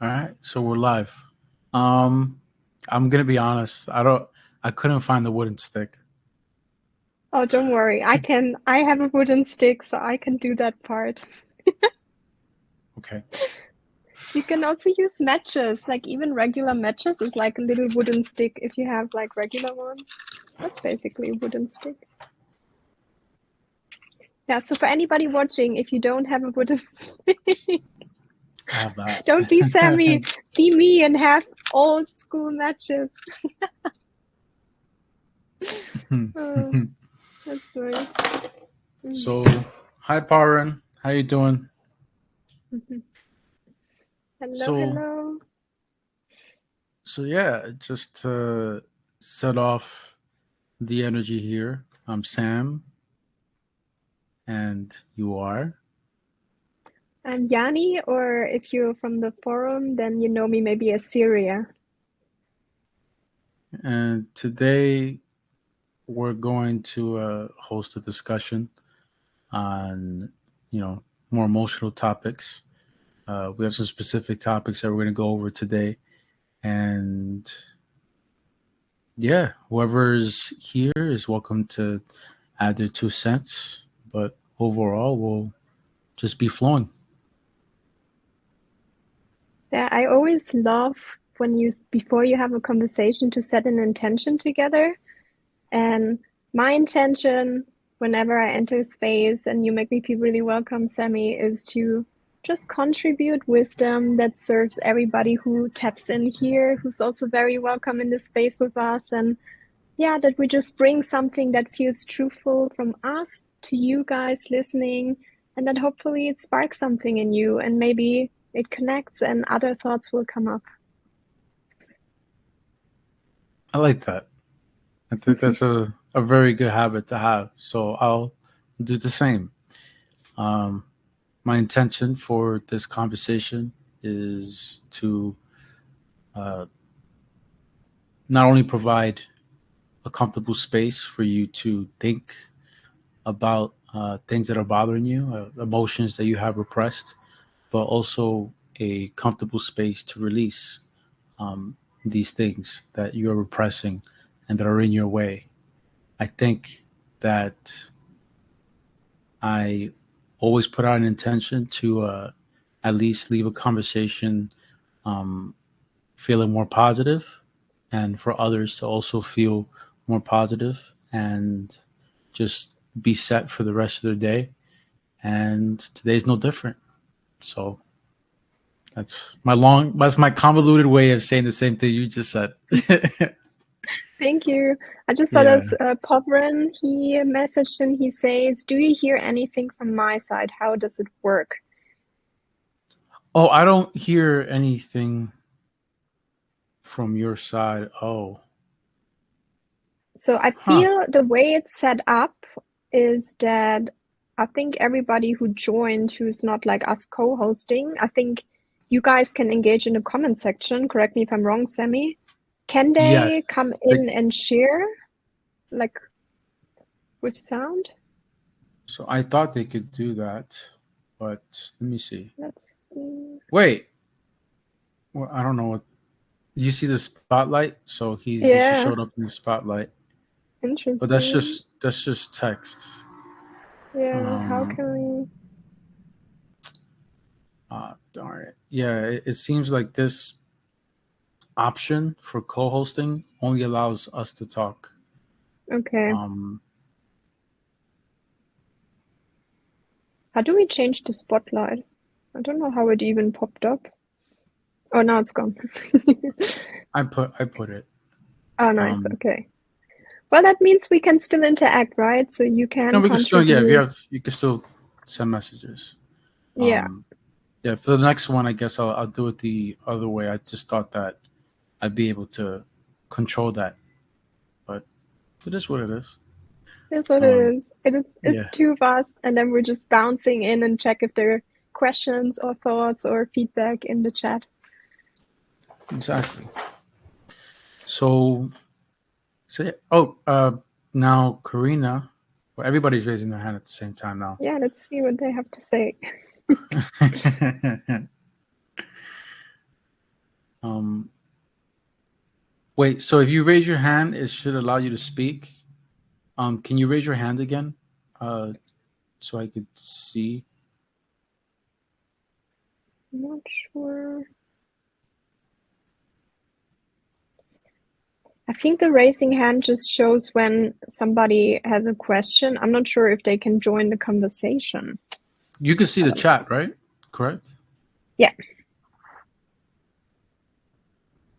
All right, so we're live. I'm gonna be honest. I couldn't find the wooden stick. Oh, don't worry. I have a wooden stick, so I can do that part. Okay. You can also use matches. Like even regular matches is like a little wooden stick if you have like regular ones. That's basically a wooden stick. Yeah, so for anybody watching, if you don't have a wooden stick, I have that. don't be Sammy, be me and have old school matches. Oh, that's nice. Mm. So, hi, Paran. How you doing? Hello, So, hello. yeah, just to set off the energy here. I'm Sam, and you are. I'm Yanni, or if you're from the forum, then you know me maybe as Syria. And today we're going to host a discussion on, you know, more emotional topics. We have some specific topics that we're going to go over today. And yeah, whoever's here is welcome to add their 2 cents. But overall, we'll just be flowing. Yeah, I always love when before you have a conversation, to set an intention together. And my intention, whenever I enter a space and you make me feel really welcome, Sammy, is to just contribute wisdom that serves everybody who taps in here, who's also very welcome in this space with us. And yeah, that we just bring something that feels truthful from us to you guys listening, and that hopefully it sparks something in you and maybe it connects and other thoughts will come up. I like that. I think that's a very good habit to have. So I'll do the same. Um, my intention for this conversation is to uh, not only provide a comfortable space for you to think about things that are bothering you, emotions that you have repressed, but also a comfortable space to release um, these things that you're repressing and that are in your way. I think that I always put out an intention to at least leave a conversation um, feeling more positive, and for others to also feel more positive and just be set for the rest of their day. And today's no different. So that's my convoluted way of saying the same thing you just said. Thank you. I just saw Yeah. this Povren, he messaged and he says, do you hear anything from my side? How does it work? Oh, I don't hear anything from your side. Oh. So I Huh. feel the way it's set up is that I think everybody who joined who's not like us co-hosting, I think you guys can engage in the comment section. Correct me if I'm wrong, Sammy. Can Yes. they come Like, in and share like with sound? so I thought they could do that, but let me see. Let's see. Wait. Well, I don't know what. You see the spotlight? So he just Yeah, showed up in the spotlight. But interesting. that's just text. Yeah, how Um. can we? Darn it. Yeah. It seems like this option for co-hosting only allows us to talk. Okay. Um. How do we change the spotlight? I don't know how it even popped up. Oh, now it's gone. I put it. Oh, nice. Um. Okay. Well, that means we can still interact, right? So you No, can we can still. Yeah. If contribute. you can still send messages. Yeah. Um. Yeah. For the next one, I guess I'll do it the other way. I just thought that I'd be able to control that, but it is what it is. That's what it Um. is. It's Yeah. two of us, and then we're just bouncing in and check if there are questions or thoughts or feedback in the chat. Exactly. So, oh, now Karina, well, everybody's raising their hand at the same time now. Yeah, let's see what they have to say. Wait, so if you raise your hand, it should allow you to speak. Can you raise your hand again? Uh, so I could see. I'm not sure. I think the raising hand just shows when somebody has a question. I'm not sure if they can join the conversation. You can see I the don't. chat, right? Correct. Yeah.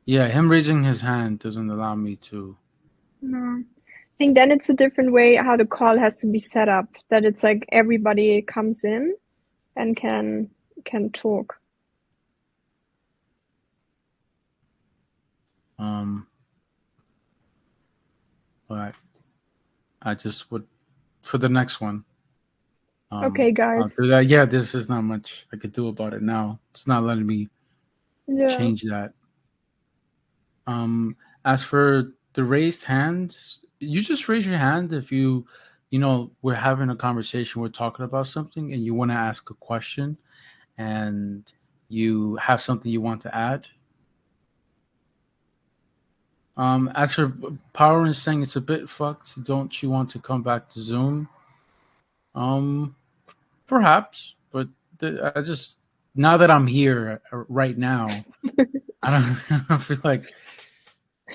Yeah, him raising his hand doesn't allow me to. No. I think then it's a different way how the call has to be set up. That it's like everybody comes in and can talk. Um, but I just would for the next one. Okay, I'll guys. do that. Yeah, this is not much I could do about it now. It's not letting me Yeah. change that. As for the raised hands, you just raise your hand if we're having a conversation, we're talking about something, and you want to ask a question, and you have something you want to add. As for Power is saying it's a bit fucked, don't you want to come back to Zoom? Um, Perhaps, but I just now that I'm here right now, I don't, I don't feel like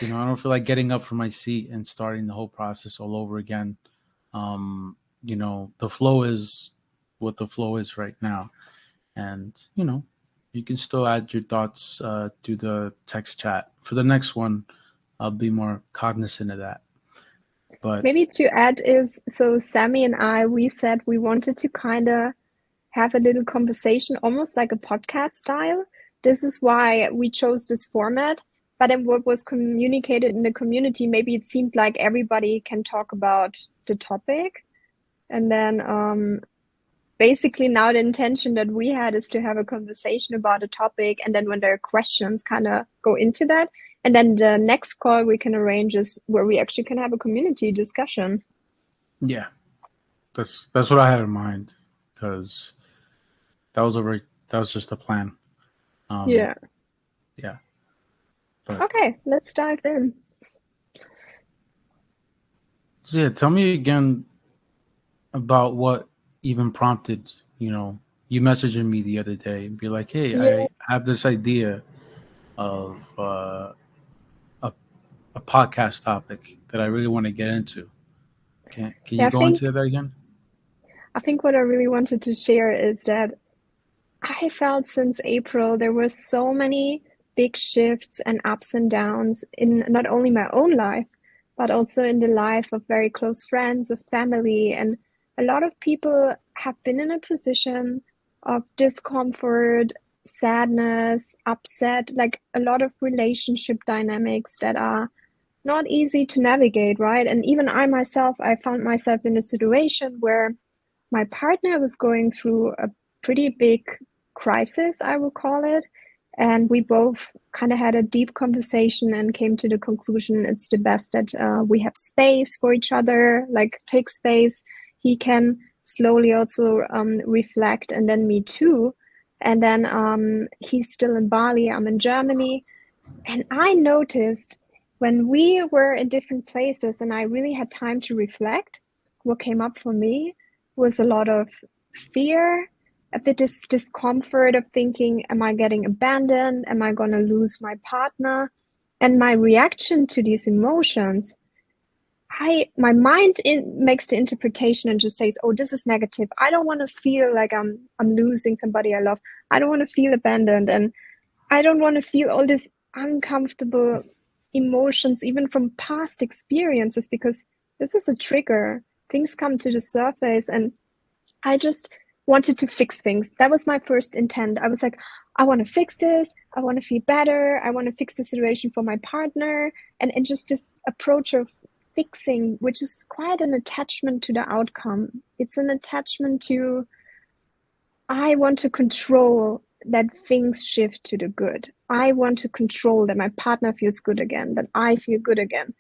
I don't feel like getting up from my seat and starting the whole process all over again. The flow is what the flow is right now, and you can still add your thoughts to the text chat. For the next one, I'll be more cognizant of that. But Maybe to add is so Sammy and I, we said we wanted to kind of have a little conversation, almost like a podcast style. This is why we chose this format. But then what was communicated in the community, maybe it seemed like everybody can talk about the topic. And then basically now the intention that we had is to have a conversation about a topic. And then when there are questions, kind of go into that. And then the next call we can arrange is where we actually can have a community discussion. yeah, that's what I had in mind because that was just a plan. Um, Yeah. yeah, but Okay, let's dive in. so yeah, tell me again about what even prompted you messaging me the other day and be like, hey, Yeah, I have this idea of a, a podcast topic that I really want to get into. Can yeah, you go into that again? I think what I really wanted to share is that I felt since April there were so many big shifts and ups and downs in not only my own life, but also in the life of very close friends, of family. And a lot of people have been in a position of discomfort, sadness, upset, like a lot of relationship dynamics that are not easy to navigate, right? And even I myself, I found myself in a situation where my partner was going through a pretty big crisis, I will call it. And we both kind of had a deep conversation and came to the conclusion it's the best that we have space for each other, like take space. He can slowly also reflect, and then me too. And then he's still in Bali, I'm in Germany. And I noticed when we were in different places and I really had time to reflect, what came up for me was a lot of fear, a bit of discomfort of thinking, am I getting abandoned? Am I going to lose my partner? And my reaction to these emotions, my mind makes the interpretation and just says, oh, this is negative. I don't want to feel like I'm losing somebody I love. I don't want to feel abandoned. And I don't want to feel all these uncomfortable emotions, even from past experiences, because this is a trigger. Things come to the surface, and I just wanted to fix things. That was my first intent. I was like, I want to fix this. I want to feel better. I want to fix the situation for my partner. And just this approach of fixing, which is quite an attachment to the outcome. It's an attachment to I want to control that things shift to the good. I want to control that my partner feels good again, that I feel good again,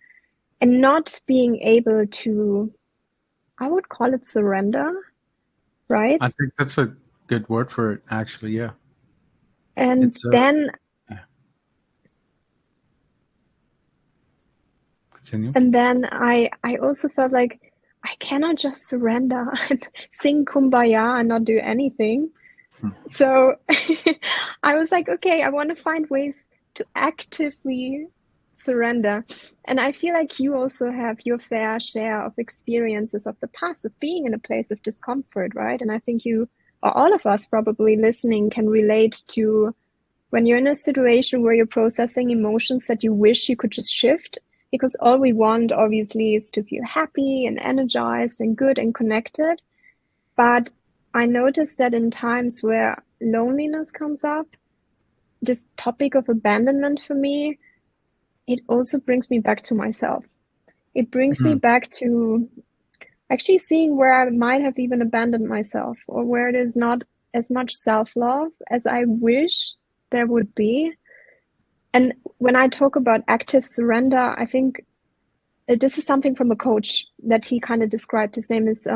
and not being able to, I would call it surrender, right? I think that's a good word for it. Actually, yeah, And it's then yeah. Continue. And then I also felt like I cannot just surrender and sing Kumbaya and not do anything. Hmm. So I was like, okay, I want to find ways to actively surrender. And I feel like you also have your fair share of experiences of the past of being in a place of discomfort, right? And I think you, or all of us probably listening, can relate to when you're in a situation where you're processing emotions that you wish you could just shift, because all we want obviously is to feel happy and energized and good and connected. But I noticed that in times where loneliness comes up, this topic of abandonment for me, it also brings me back to myself. It brings me Hmm. back to actually seeing where I might have even abandoned myself, or where it is not as much self love as I wish there would be. And when I talk about active surrender, I think this is something from a coach that he kind of described. His name is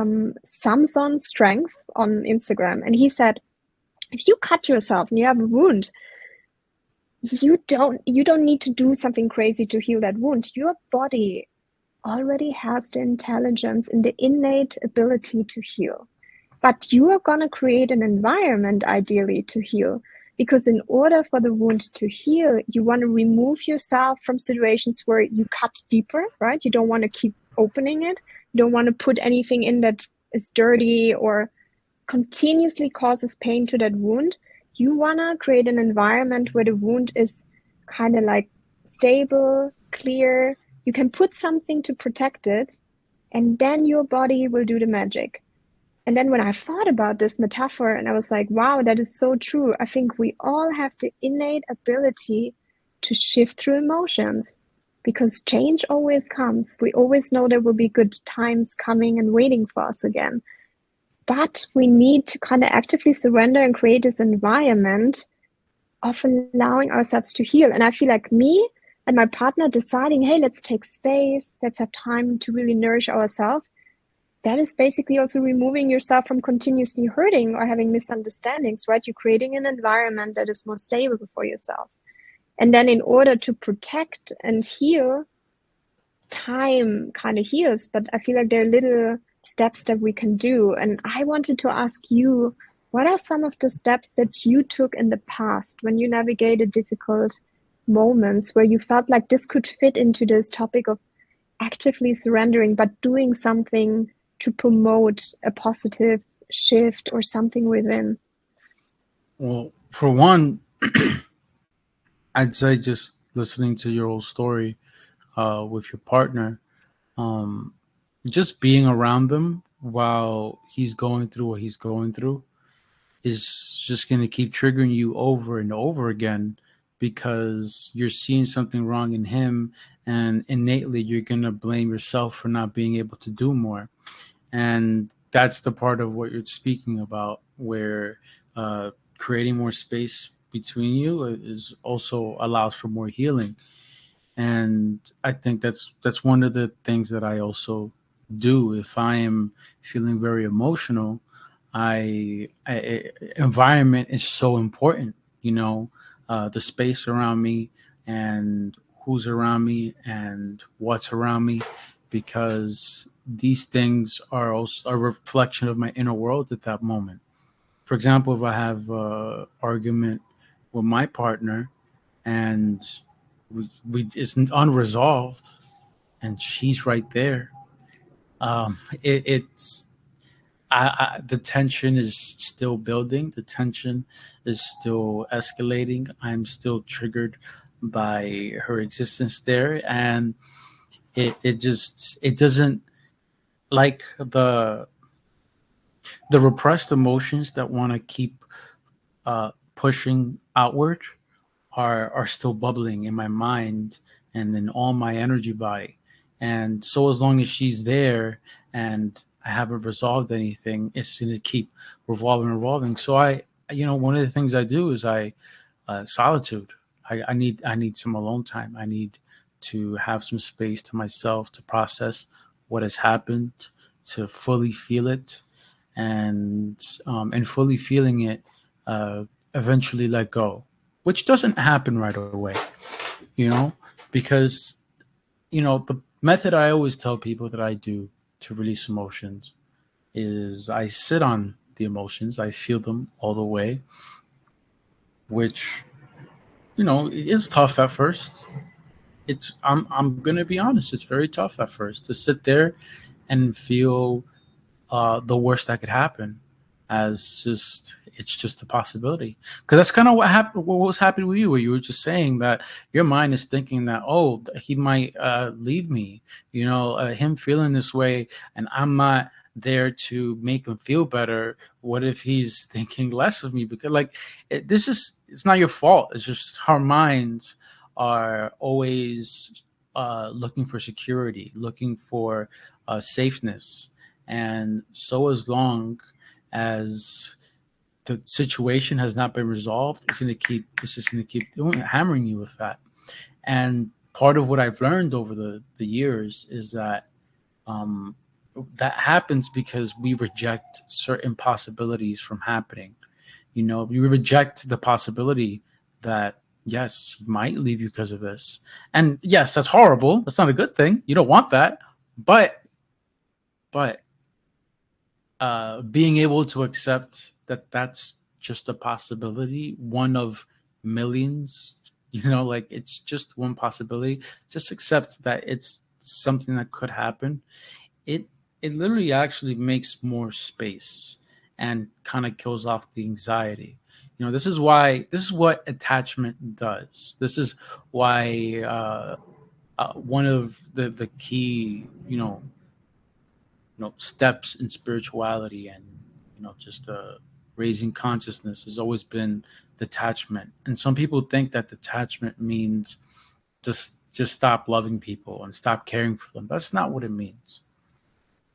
Samson Strength on Instagram. And he said, if you cut yourself and you have a wound, you don't need to do something crazy to heal that wound. Your body already has the intelligence and the innate ability to heal. But you are going to create an environment ideally to heal. Because in order for the wound to heal, you want to remove yourself from situations where you cut deeper, right? You don't want to keep opening it. You don't want to put anything in that is dirty or continuously causes pain to that wound. You want to create an environment where the wound is kind of like stable, clear. You can put something to protect it, and then your body will do the magic. And then when I thought about this metaphor, and I was like, wow, that is so true. I think we all have the innate ability to shift through emotions because change always comes. We always know there will be good times coming and waiting for us again. But we need to kind of actively surrender and create this environment of allowing ourselves to heal. And I feel like me and my partner deciding, hey, let's take space, let's have time to really nourish ourselves. That is basically also removing yourself from continuously hurting or having misunderstandings, right? You're creating an environment that is more stable for yourself. And then in order to protect and heal, time kind of heals, but I feel like there are little steps that we can do. And I wanted to ask you, what are some of the steps that you took in the past when you navigated difficult moments where you felt like this could fit into this topic of actively surrendering, but doing something to promote a positive shift or something within? Well, for one, I'd say just listening to your whole story with your partner, um, just being around them while he's going through what he's going through is just going to keep triggering you over and over again because you're seeing something wrong in him, and innately you're going to blame yourself for not being able to do more. And that's the part of what you're speaking about where creating more space between you is also allows for more healing. And I think that's one of the things that I also do if I am feeling very emotional. Environment is so important, you know, the space around me and who's around me and what's around me, because these things are also a reflection of my inner world at that moment. For example, if I have a argument with my partner and we it's unresolved and she's right there, it's the tension is still building. The tension is still escalating. I'm still triggered by her existence there, and it just it doesn't like the repressed emotions that want to keep pushing outward are still bubbling in my mind and in all my energy body. And so as long as she's there and I haven't resolved anything, it's going to keep revolving, revolving. So one of the things I do is solitude. I need some alone time. I need to have some space to myself to process what has happened, to fully feel it, and fully feeling it, eventually let go, which doesn't happen right away, you know, because The method I always tell people that I do to release emotions is I sit on the emotions, I feel them all the way, which is tough at first. I'm gonna be honest, it's very tough at first to sit there and feel the worst that could happen as just it's just a possibility, because that's kind of what happened, what was happening with you, where you were just saying that your mind is thinking that, oh, he might leave me, him feeling this way, and I'm not there to make him feel better. What if he's thinking less of me? Because like this is, it's not your fault, it's just our minds are always looking for security, looking for safeness. And so, as long as the situation has not been resolved, it's just going to keep doing hammering you with that. And part of what I've learned over the years is that um, that happens because we reject certain possibilities from happening. We reject the possibility that yes, he might leave you because of this. And yes, that's horrible. That's not a good thing. You don't want that. But being able to accept that that's just a possibility, one of millions, like it's just one possibility. Just accept that it's something that could happen. It it literally actually makes more space and kind of kills off the anxiety. This is what attachment does. This is why one of the key steps in spirituality and just raising consciousness has always been detachment. And some people think that detachment means just stop loving people and stop caring for them. That's not what it means.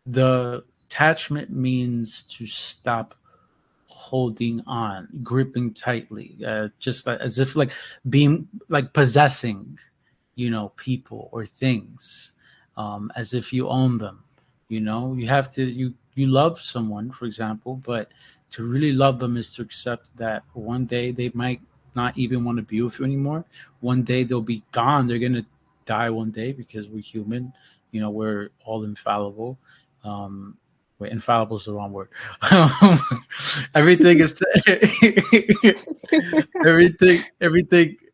The attachment means to stop holding on, gripping tightly, just as if like being like possessing, people or things, as if you own them. You have to you love someone, for example, but to really love them is to accept that one day they might not even want to be with you anymore. One day they'll be gone. They're gonna die one day because we're human. We're all infallible. Um, Wait, infallible is the wrong word. Everything is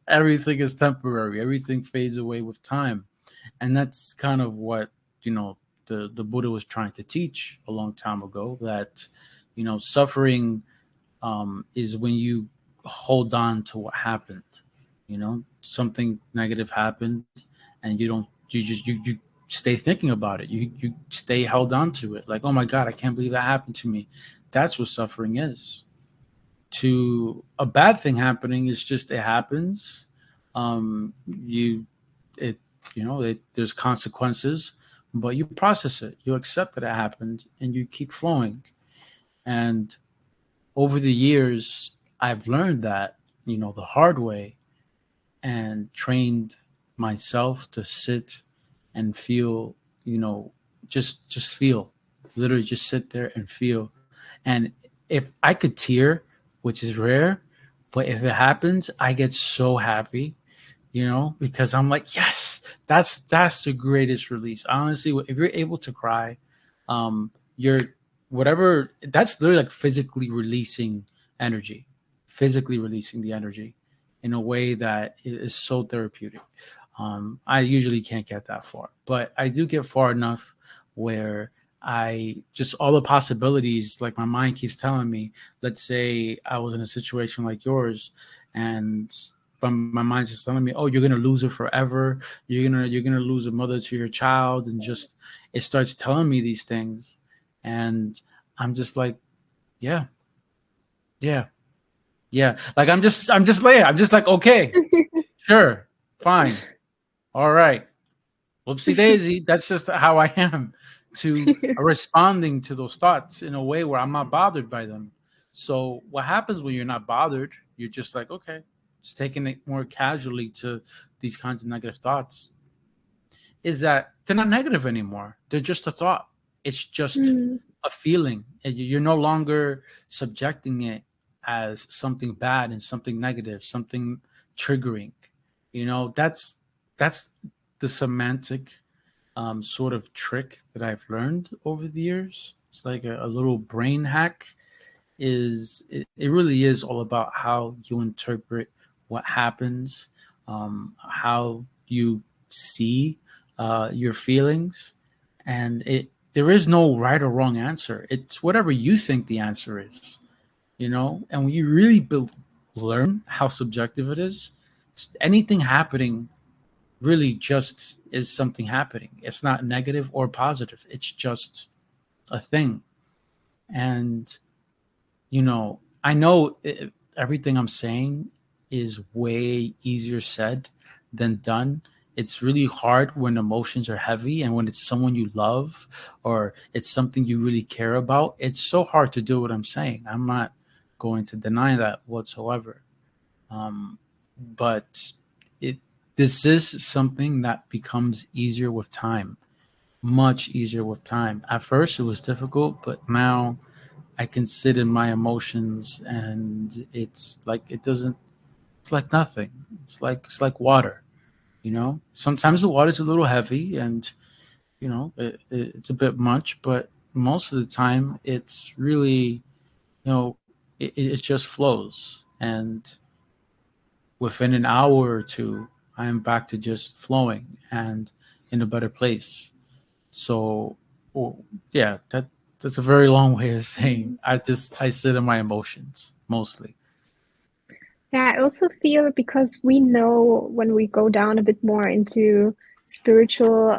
everything is temporary. Everything fades away with time, and that's kind of what the Buddha was trying to teach a long time ago. That suffering is when you hold on to what happened. Something negative happened, and you don't. You stay thinking about it. You stay held on to it. Like, oh my God, I can't believe that happened to me. That's what suffering is. To a bad thing happening is just it happens. You it there's consequences, but you process it. You accept that it happened, and you keep flowing. And over the years, I've learned that the hard way, and trained myself to sit and feel, just feel, literally just sit there and feel. And if I could tear, which is rare, but if it happens, I get so happy, because I'm like, yes, that's the greatest release. Honestly, if you're able to cry, you're whatever. That's literally like physically releasing energy, physically releasing the energy in a way that is so therapeutic. I usually can't get that far, but I do get far enough where I just all the possibilities, like my mind keeps telling me. Let's say I was in a situation like yours, and but my mind's just telling me, "Oh, you're gonna lose it forever. You're gonna lose a mother to your child," and just it starts telling me these things, and I'm just like, "Yeah, yeah, yeah." Like I'm just like, okay, sure, fine, all right. Whoopsie daisy. That's just how I am to responding to those thoughts in a way where I'm not bothered by them. So what happens when you're not bothered? You're just like, okay, just taking it more casually to these kinds of negative thoughts. Is that they're not negative anymore? They're just a thought. It's just Mm, a feeling. And you're no longer subjecting it as something bad and something negative, something triggering. That's the semantic sort of trick that I've learned over the years. It's like a little brain hack. It really is all about how you interpret what happens, how you see your feelings, and it there is no right or wrong answer. It's whatever you think the answer is, you know. And when you really learn how subjective it is, anything happening really just is something happening. It's not negative or positive. It's just a thing. And I know everything I'm saying is way easier said than done. It's really hard when emotions are heavy and when it's someone you love or it's something you really care about. It's so hard to do what I'm saying. I'm not going to deny that whatsoever. Um, but it this is something that becomes easier with time, much easier with time. At first, it was difficult, but now I can sit in my emotions, and it's like it doesn't. It's like nothing. It's like water. Sometimes the water's a little heavy, and it's a bit much, but most of the time, it's really it just flows, and within an hour or two, I am back to just flowing and in a better place. So, well, yeah, that's a very long way of saying I sit in my emotions mostly. Yeah, I also feel because we know when we go down a bit more into spiritual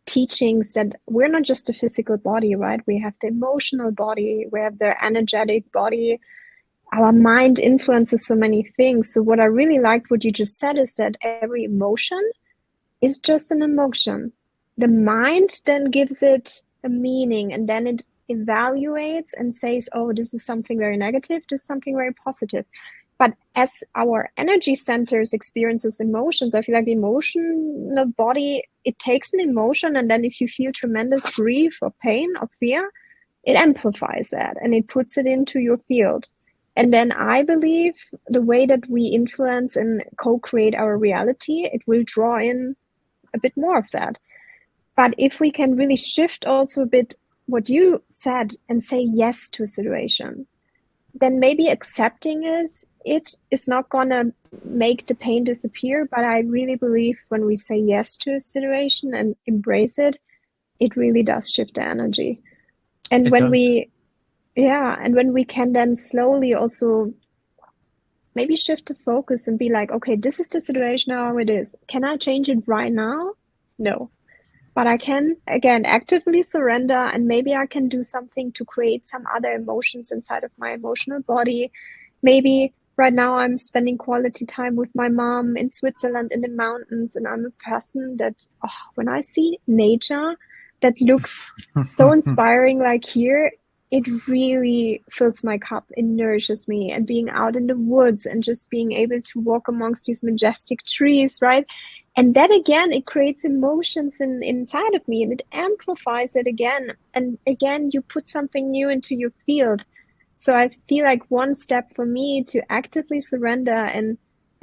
teachings that we're not just a physical body, right? We have the emotional body, we have the energetic body. Our mind influences so many things. So, what I really liked what you just said is that every emotion is just an emotion. The mind then gives it a meaning and then it evaluates and says, oh, this is something very negative, this is something very positive. But as our energy centers experiences emotions, I feel like the emotional body, it takes an emotion, and then if you feel tremendous grief or pain or fear, it amplifies that and it puts it into your field. And then I believe the way that we influence and co-create our reality, it will draw in a bit more of that. But if we can really shift also a bit what you said and say yes to a situation, then maybe accepting it is not gonna make the pain disappear. But I really believe when we say yes to a situation and embrace it, it really does shift the energy. And It when does. we, yeah, and when we can then slowly also maybe shift the focus and be like, okay, this is the situation how it is. Can I change it right now? No. But I can, again, actively surrender and maybe I can do something to create some other emotions inside of my emotional body. Maybe right now I'm spending quality time with my mom in Switzerland in the mountains, and I'm a person that, oh, when I see nature that looks so inspiring like here, it really fills my cup. It nourishes me. And being out in the woods and just being able to walk amongst these majestic trees, right? And that again, it creates emotions inside of me and it amplifies it again. And again, you put something new into your field. So I feel like one step for me to actively surrender and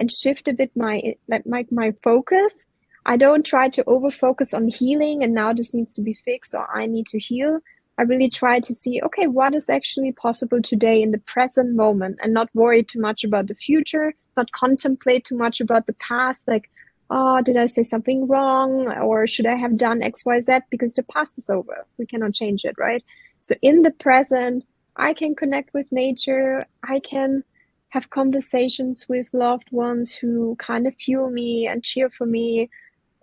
shift a bit my focus. I don't try to over focus on healing and now this needs to be fixed or I need to heal. I really try to see, okay, what is actually possible today in the present moment and not worry too much about the future, not contemplate too much about the past, like, oh, did I say something wrong? Or should I have done XYZ? Because the past is over. We cannot change it, right? So in the present, I can connect with nature. I can have conversations with loved ones who kind of fuel me and cheer for me.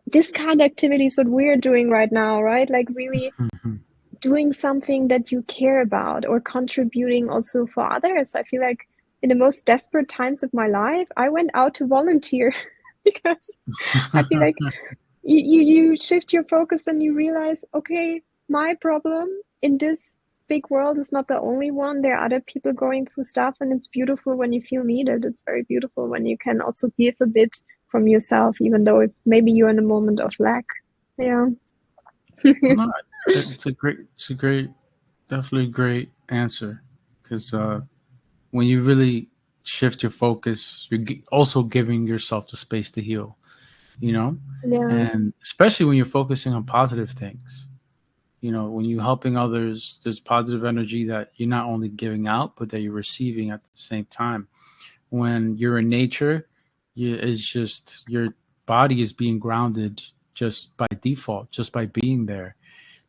This kind of activity is what we're doing right now, right? Like really doing something that you care about or contributing also for others. I feel like in the most desperate times of my life, I went out to volunteer because I feel like you shift your focus and you realize, okay, my problem in this big world is not the only one. There are other people going through stuff, and it's beautiful when you feel needed. It's very beautiful when you can also give a bit from yourself, even though if maybe you're in a moment of lack. Yeah. No, it's a great, definitely great answer. Because when you really shift your focus, you're also giving yourself the space to heal. you know, Yeah. and especially when you're focusing on positive things. When you're helping others, there's positive energy that you're not only giving out, but that you're receiving at the same time. When you're in nature, it's just your body is being grounded just by default, just by being there.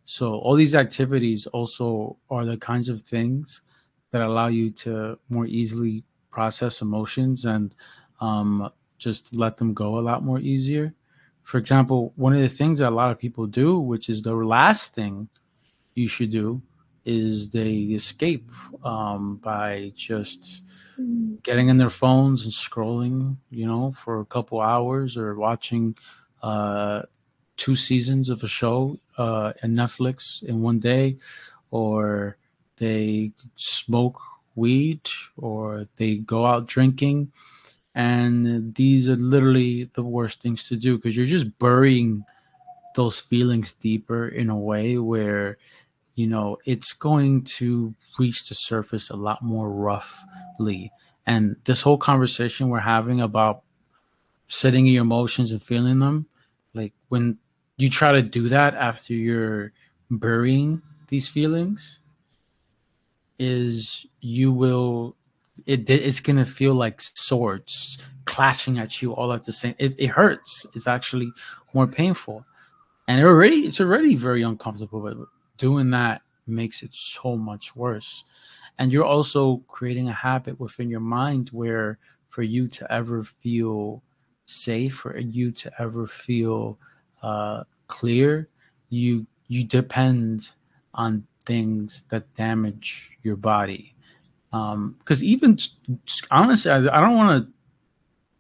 So all these activities also are the kinds of things that allow you to more easily process emotions and just let them go a lot more easier. For example, one of the things that a lot of people do, which is the last thing you should do, is they escape by just Mm. getting in their phones and scrolling, for a couple hours, or watching uh, 2 seasons of a show in Netflix in one day, or they smoke weed, or they go out drinking. And these are literally the worst things to do because you're just burying those feelings deeper in a way where it's going to reach the surface a lot more roughly. And this whole conversation we're having about sitting in your emotions and feeling them, like when you try to do that after you're burying these feelings, is you will it's gonna feel like swords clashing at you all at the same. It hurts. It's actually more painful, and it's already very uncomfortable. But doing that makes it so much worse. And you're also creating a habit within your mind where, for you to ever feel safe, for you to ever feel clear, you depend on things that damage your body. Because even honestly, I don't want to.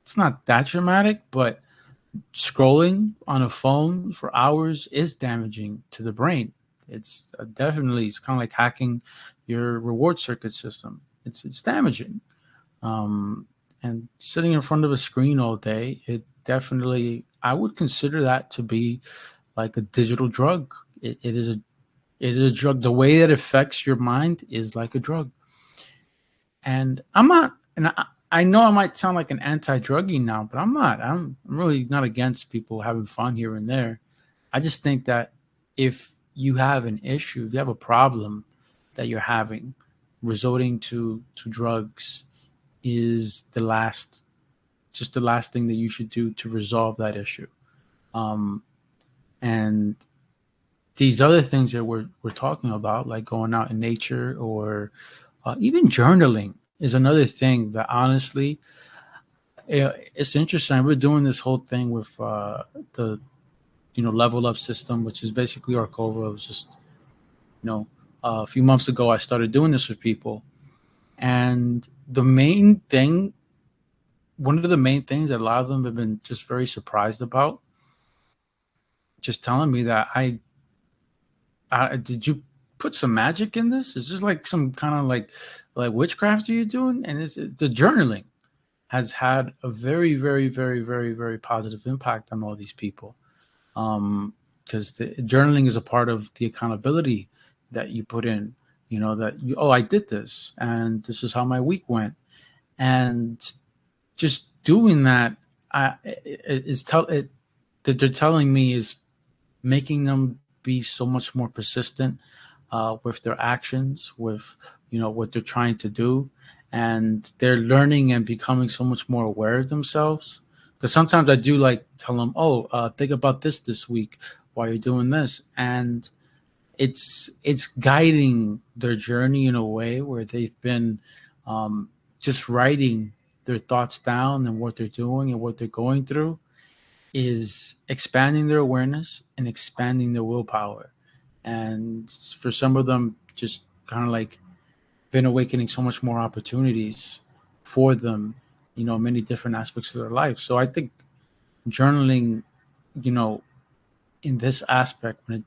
It's not that dramatic, but scrolling on a phone for hours is damaging to the brain. It's kind of like hacking your reward circuit system. It's damaging. Um, and sitting in front of a screen all day, it definitely, I would consider that to be like a digital drug. It is a drug. The way it affects your mind is like a drug. And I'm not, and I know I might sound like an anti-druggie now, but I'm not. I'm really not against people having fun here and there. I just think that if you have an issue, if you have a problem that you're having, resorting to drugs is the last thing that you should do to resolve that issue. Um, and these other things that we're talking about, like going out in nature, or even journaling, is another thing that honestly, it's interesting. We're doing this whole thing with the level up system, which is basically Arcova. It was just you know a few months ago I started doing this with people, and one of the main things that a lot of them have been just very surprised about, just telling me that I did you put some magic in this? Is this like some kind of like witchcraft are you doing? And the journaling has had a very, very, very, very, very positive impact on all these people. Because the journaling is a part of the accountability that you put in. That I did this, and this is how my week went, and just doing that, is that they're telling me is making them be so much more persistent with their actions, with what they're trying to do, and they're learning and becoming so much more aware of themselves. Because sometimes I do like tell them, "Oh, think about this week while you're doing this," and it's guiding their journey in a way where they've been just writing their thoughts down and what they're doing and what they're going through is expanding their awareness and expanding their willpower. And for some of them, just kind of like been awakening so much more opportunities for them, many different aspects of their life. So I think journaling, you know, in this aspect, when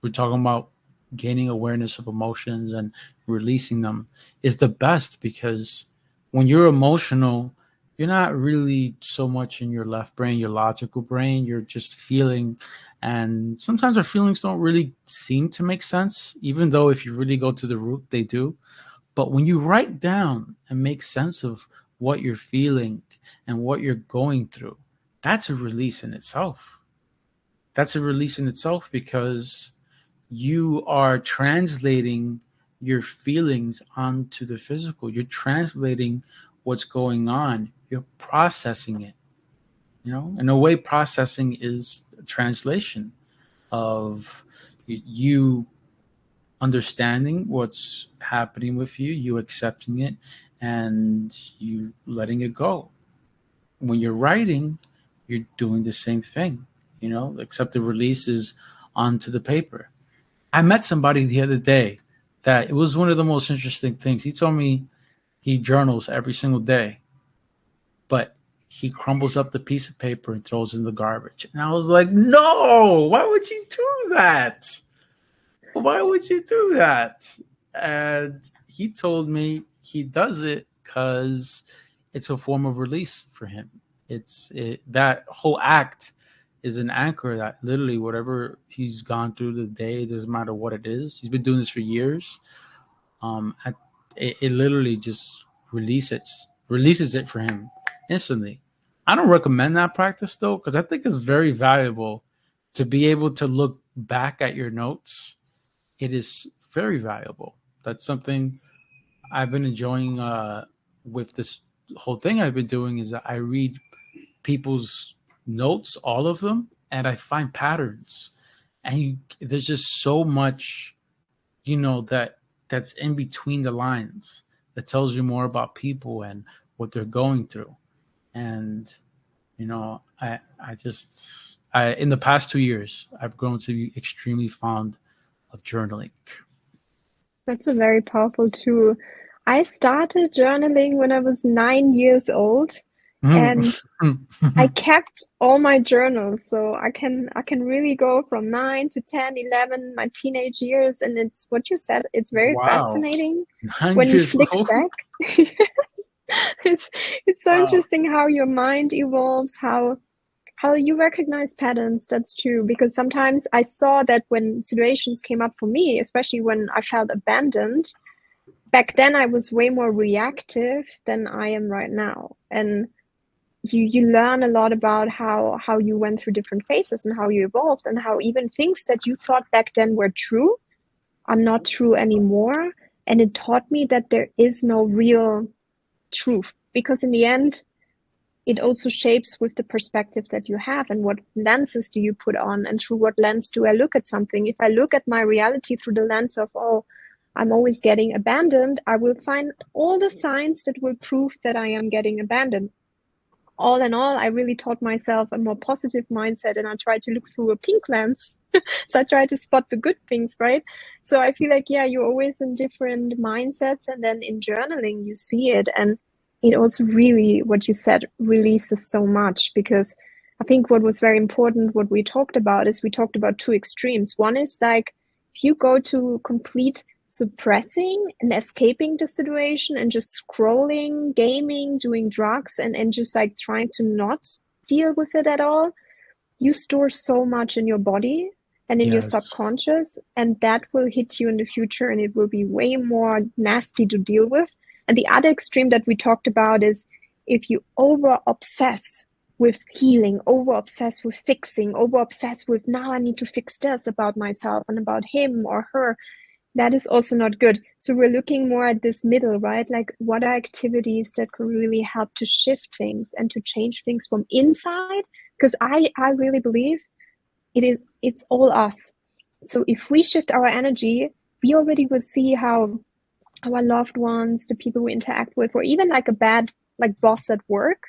we're talking about gaining awareness of emotions and releasing them, is the best, because when you're emotional, you're not really so much in your left brain, your logical brain. You're just feeling, and sometimes our feelings don't really seem to make sense, even though if you really go to the root, they do. But when you write down and make sense of what you're feeling and what you're going through, that's a release in itself. That's a release in itself because you are translating your feelings onto the physical. You're translating what's going on. You're processing it. In a way, processing is a translation of you understanding what's happening with you, you accepting it, and you letting it go. When you're writing, you're doing the same thing, except the release is onto the paper. I met somebody the other day that it was one of the most interesting things. He told me he journals every single day, but he crumbles up the piece of paper and throws it in the garbage. And I was like, no, why would you do that? Why would you do that? And he told me he does it because it's a form of release for him. That whole act is an anchor that literally whatever he's gone through the day, it doesn't matter what it is. He's been doing this for years. Um, it literally just releases it for him instantly. I don't recommend that practice though, because I think it's very valuable to be able to look back at your notes. It is very valuable. That's something I've been enjoying with this whole thing I've been doing is that I read people's notes, all of them, and I find patterns. And there's just so much, that's in between the lines that tells you more about people and what they're going through. And I in the past 2 years I've grown to be extremely fond of journaling. That's a very powerful tool. I started journaling when I was 9 years old, and I kept all my journals, so I can really go from 9 to 10, 11, my teenage years, and it's what you said. It's very Wow, fascinating nine when you years flick old. back. Yes. It's so Wow. interesting how your mind evolves, how you recognize patterns. That's true, because sometimes I saw that when situations came up for me, especially when I felt abandoned, back then I was way more reactive than I am right now. And you learn a lot about how you went through different phases and how you evolved, and how even things that you thought back then were true are not true anymore. And it taught me that there is no real truth, because in the end it also shapes with the perspective that you have and what lenses do you put on, and through what lens do I look at something. If I look at my reality through the lens of, oh, I'm always getting abandoned, I will find all the signs that will prove that I am getting abandoned. All in all, I really taught myself a more positive mindset, and I try to look through a pink lens. So I try to spot the good things, right? So I feel like, yeah, you're always in different mindsets, and then in journaling, you see it. And it also really, what you said, releases so much, because I think what was very important, what we talked about, is we talked about two extremes. One is like, if you go to complete suppressing and escaping the situation and just scrolling, gaming, doing drugs, and just like trying to not deal with it at all, you store so much in your body and in your Yes. subconscious, and that will hit you in the future, and it will be way more nasty to deal with. And the other extreme that we talked about is if you over obsess with healing, over obsess with fixing, over obsess with, now I need to fix this about myself and about him or her, that is also not good. So we're looking more at this middle, right? Like, what are activities that could really help to shift things and to change things from inside? Because I really believe it's all us. So if we shift our energy, we already will see how our loved ones, the people we interact with, or even like a bad like boss at work,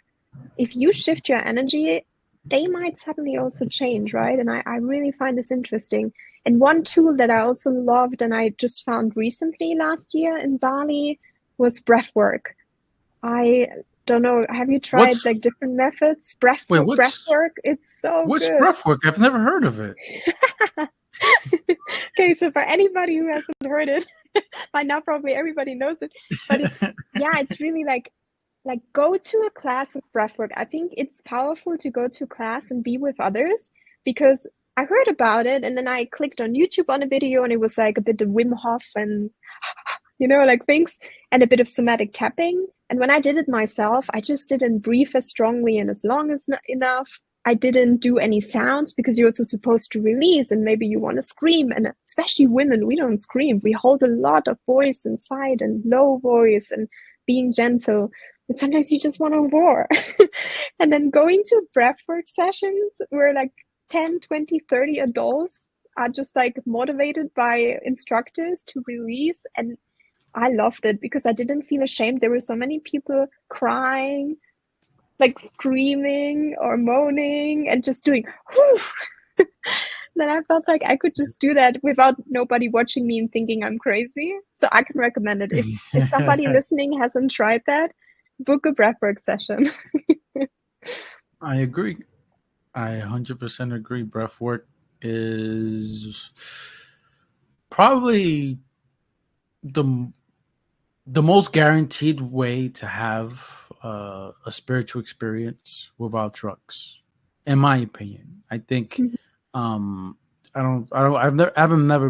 if you shift your energy, they might suddenly also change, right? And I really find this interesting. And one tool that I also loved and I just found recently last year in Bali was breath work. I don't know, have you tried What's like different methods? Breath wait? breath work, it's so What's good. breath work? I've never heard of it. Okay, so for anybody who hasn't heard it, by now probably everybody knows it, but it's, yeah, it's really like go to a class of breathwork. I think it's powerful to go to a class and be with others, because I heard about it and then I clicked on YouTube on a video and it was like a bit of Wim Hof and like things. and a bit of somatic tapping. And when I did it myself, I just didn't breathe as strongly and as long as enough. I didn't do any sounds because you're also supposed to release and maybe you want to scream. And especially women, we don't scream. We hold a lot of voice inside and low voice and being gentle. And sometimes you just want to roar. And then going to breathwork sessions where like 10, 20, 30 adults are just like motivated by instructors to release. And I loved it because I didn't feel ashamed. There were so many people crying, like screaming or moaning and just doing whoo. Then I felt like I could just do that without nobody watching me and thinking I'm crazy. So I can recommend it. If somebody listening hasn't tried that, book a breathwork session. I agree. I 100% agree. Breath work is probably the the most guaranteed way to have a spiritual experience without drugs, in my opinion. I think um, I've never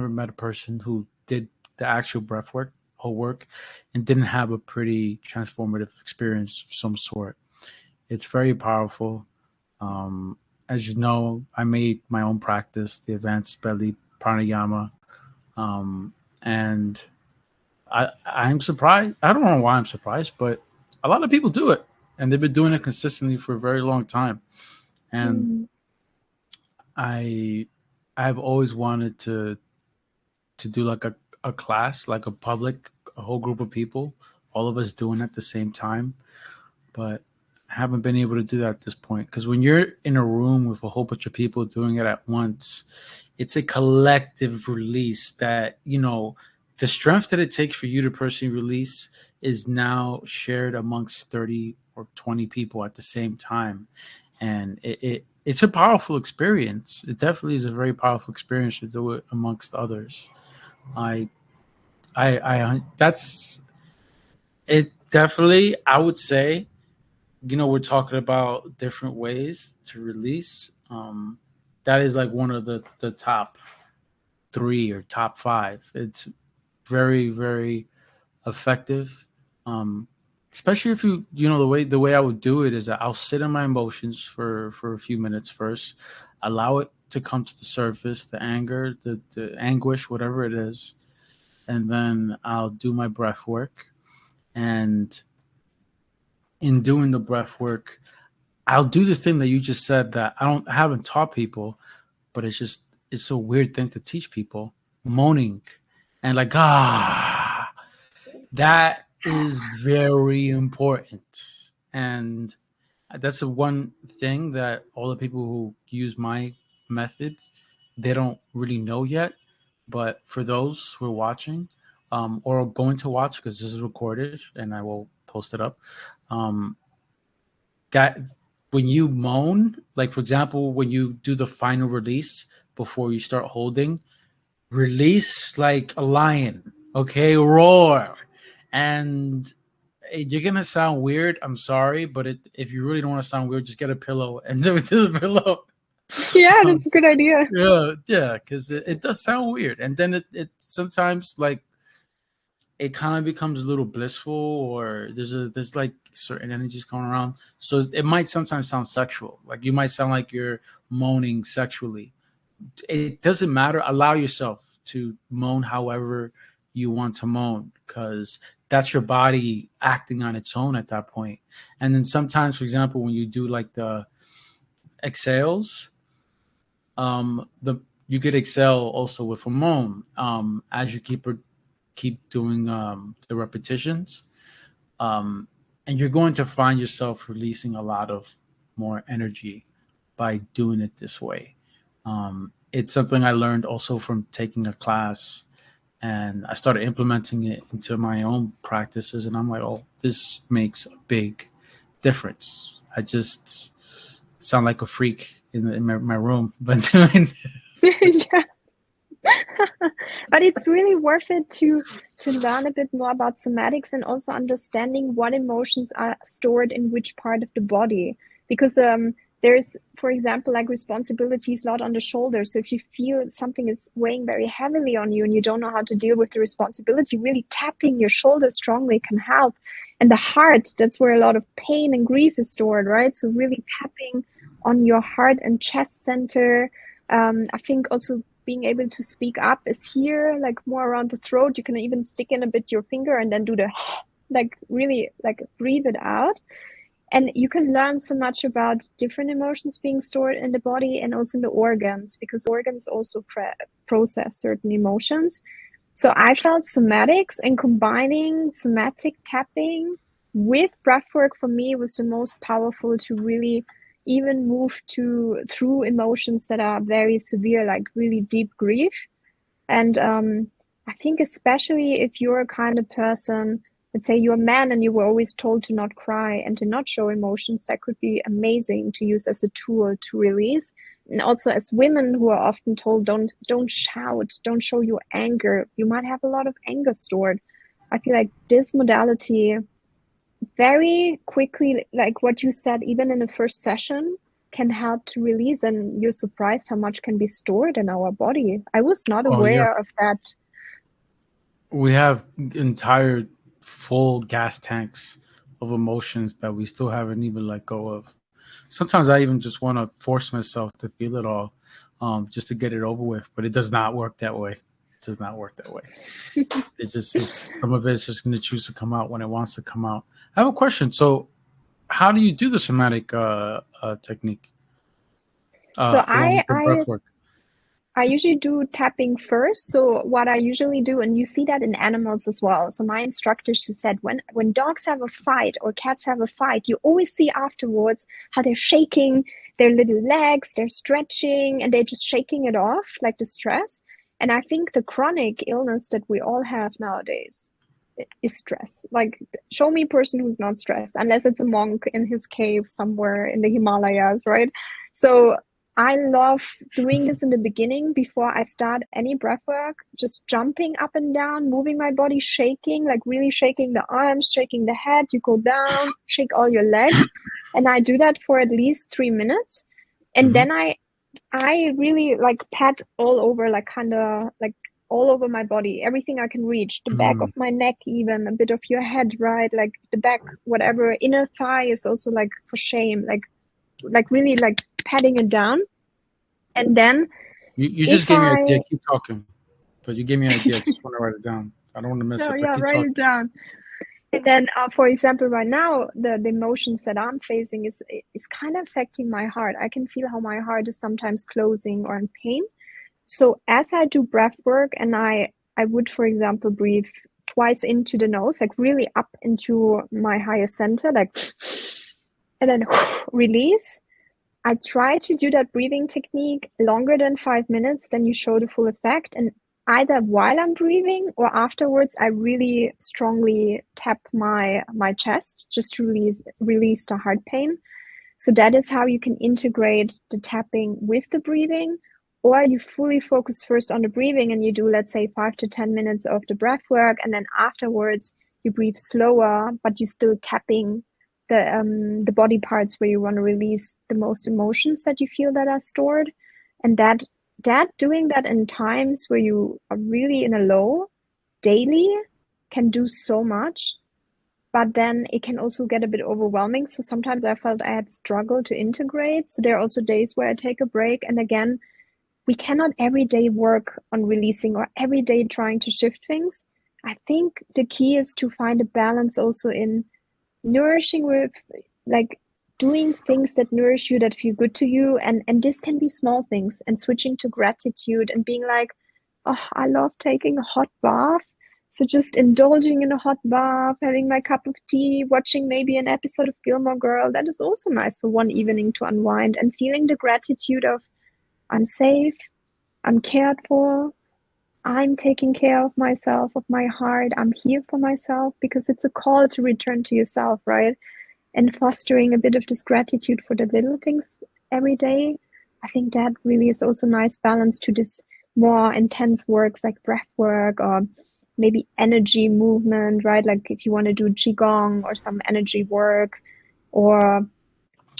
met a person who did the actual breath work, whole work, and didn't have a pretty transformative experience of some sort. It's very powerful. As you know, I made my own practice, the advanced belly pranayama, and I'm surprised. I don't know why I'm surprised, but a lot of people do it, and they've been doing it consistently for a very long time. And Mm. I I've always wanted to do like a class, like a public, a whole group of people, all of us doing it at the same time. But I haven't been able to do that at this point because when you're in a room with a whole bunch of people doing it at once, it's a collective release that, the strength that it takes for you to personally release is now shared amongst 30 or 20 people at the same time. And it's a powerful experience. It definitely is a very powerful experience to do it amongst others. I, that's it. Definitely, I would say, we're talking about different ways to release. That is like one of the top three or top five. It's very, very effective. Um, Especially if the way I would do it is that I'll sit in my emotions for a few minutes first, allow it to come to the surface, the anger, the anguish, whatever it is, and then I'll do my breath work. And in doing the breath work, I'll do the thing that you just said that I haven't taught people, but it's a weird thing to teach people. Moaning and like that is very important. And that's the one thing that all the people who use my methods they don't really know yet. But for those who are watching or going to watch because this is recorded and I will post it up, um, that when you moan, like for example, when you do the final release before you start holding, release like a lion, okay, roar, and you're gonna sound weird. I'm sorry, but if you really don't want to sound weird, just get a pillow and do it to the pillow. Yeah, um, that's a good idea. yeah, yeah, because it does sound weird, and then it sometimes like it kind of becomes a little blissful or there's like certain energies going around, so it might sometimes sound sexual, like you might sound like you're moaning sexually. It doesn't matter, allow yourself to moan however you want to moan because that's your body acting on its own at that point. And then sometimes, for example, when you do like the exhales, the you could exhale also with a moan as you keep doing the repetitions, um, and you're going to find yourself releasing a lot of more energy by doing it this way. It's something I learned also from taking a class, and I started implementing it into my own practices. And I'm like, oh, this makes a big difference. I just sound like a freak in my room, but doing Yeah. But it's really worth it to learn a bit more about somatics and also understanding what emotions are stored in which part of the body. Because there's, for example, like responsibilities a lot on the shoulders. So if you feel something is weighing very heavily on you and you don't know how to deal with the responsibility, really tapping your shoulders strongly can help. And the heart, that's where a lot of pain and grief is stored, right? So really tapping on your heart and chest center. I think also being able to speak up is here, like more around the throat. You can even stick in a bit your finger and then do the like really like breathe it out. And you can learn so much about different emotions being stored in the body and also in the organs, because organs also process certain emotions. So I felt somatics, and combining somatic tapping with breathwork for me was the most powerful to really even move to through emotions that are very severe, like really deep grief. And I think especially if you're a kind of person, let's say you're a man and you were always told to not cry and to not show emotions, that could be amazing to use as a tool to release. And also as women who are often told, don't shout, don't show your anger. You might have a lot of anger stored. I feel like this modality very quickly, like what you said, even in the first session, can help to release. And you're surprised how much can be stored in our body. I was not Oh yeah, aware of that. we have entire full gas tanks of emotions that we still haven't even let go of. Sometimes I even just want to force myself to feel it all, just to get it over with. But it does not work that way. It does not work that way. It's some of it's just going to choose to come out when it wants to come out. I have a question. So, how do you do the somatic technique So along I with the I breath work? I usually do tapping first. So what I usually do, and you see that in animals as well. So my instructor, she said, when dogs have a fight or cats have a fight, you always see afterwards how they're shaking their little legs, they're stretching, and they're just shaking it off, like the stress. And I think the chronic illness that we all have nowadays is stress. Like, show me a person who's not stressed, unless it's a monk in his cave somewhere in the Himalayas, right? So I love doing this in the beginning before I start any breath work, just jumping up and down, moving my body, shaking, like really shaking the arms, shaking the head. You go down, shake all your legs. And I do that for at least 3 minutes. And Hmm. then I really like pat all over, like kind of like all over my body, everything I can reach, the back of Mm. my neck, even a bit of your head, right? Like the back, whatever. Inner thigh is also like for shame, like really like patting it down. And then You just if gave me an idea. I, Keep talking, but you gave me an idea. I just want to write it down. I don't want to miss no, it, but yeah, keep write talking. it down. And then, for example, right now, the emotions that I'm facing is kind of affecting my heart. I can feel how my heart is sometimes closing or in pain. So as I do breath work, and I would, for example, breathe twice into the nose, like really up into my higher center, like, and then release. I try to do that breathing technique longer than 5 minutes, then you show the full effect. And either while I'm breathing or afterwards, I really strongly tap my chest just to release the heart pain. So that is how you can integrate the tapping with the breathing, or you fully focus first on the breathing and you do, let's say, 5 to 10 minutes of the breath work, and then afterwards you breathe slower, but you still tapping the body parts where you want to release the most emotions that you feel that are stored, and that doing that in times where you are really in a low daily can do so much, but then it can also get a bit overwhelming. So sometimes I felt I had struggled to integrate. So there are also days where I take a break. And again, we cannot every day work on releasing or every day trying to shift things. I think the key is to find a balance also in nourishing with like doing things that nourish you, that feel good to you. And this can be small things, and switching to gratitude and being like, oh, I love taking a hot bath. So just indulging in a hot bath, having my cup of tea, watching maybe an episode of Gilmore Girl, that is also nice for one evening to unwind, and feeling the gratitude of I'm safe, I'm cared for, I'm taking care of myself, of my heart, I'm here for myself, because it's a call to return to yourself, right? And fostering a bit of this gratitude for the little things every day. I think that really is also nice balance to this more intense works like breath work or maybe energy movement, right? Like if you want to do qigong or some energy work, or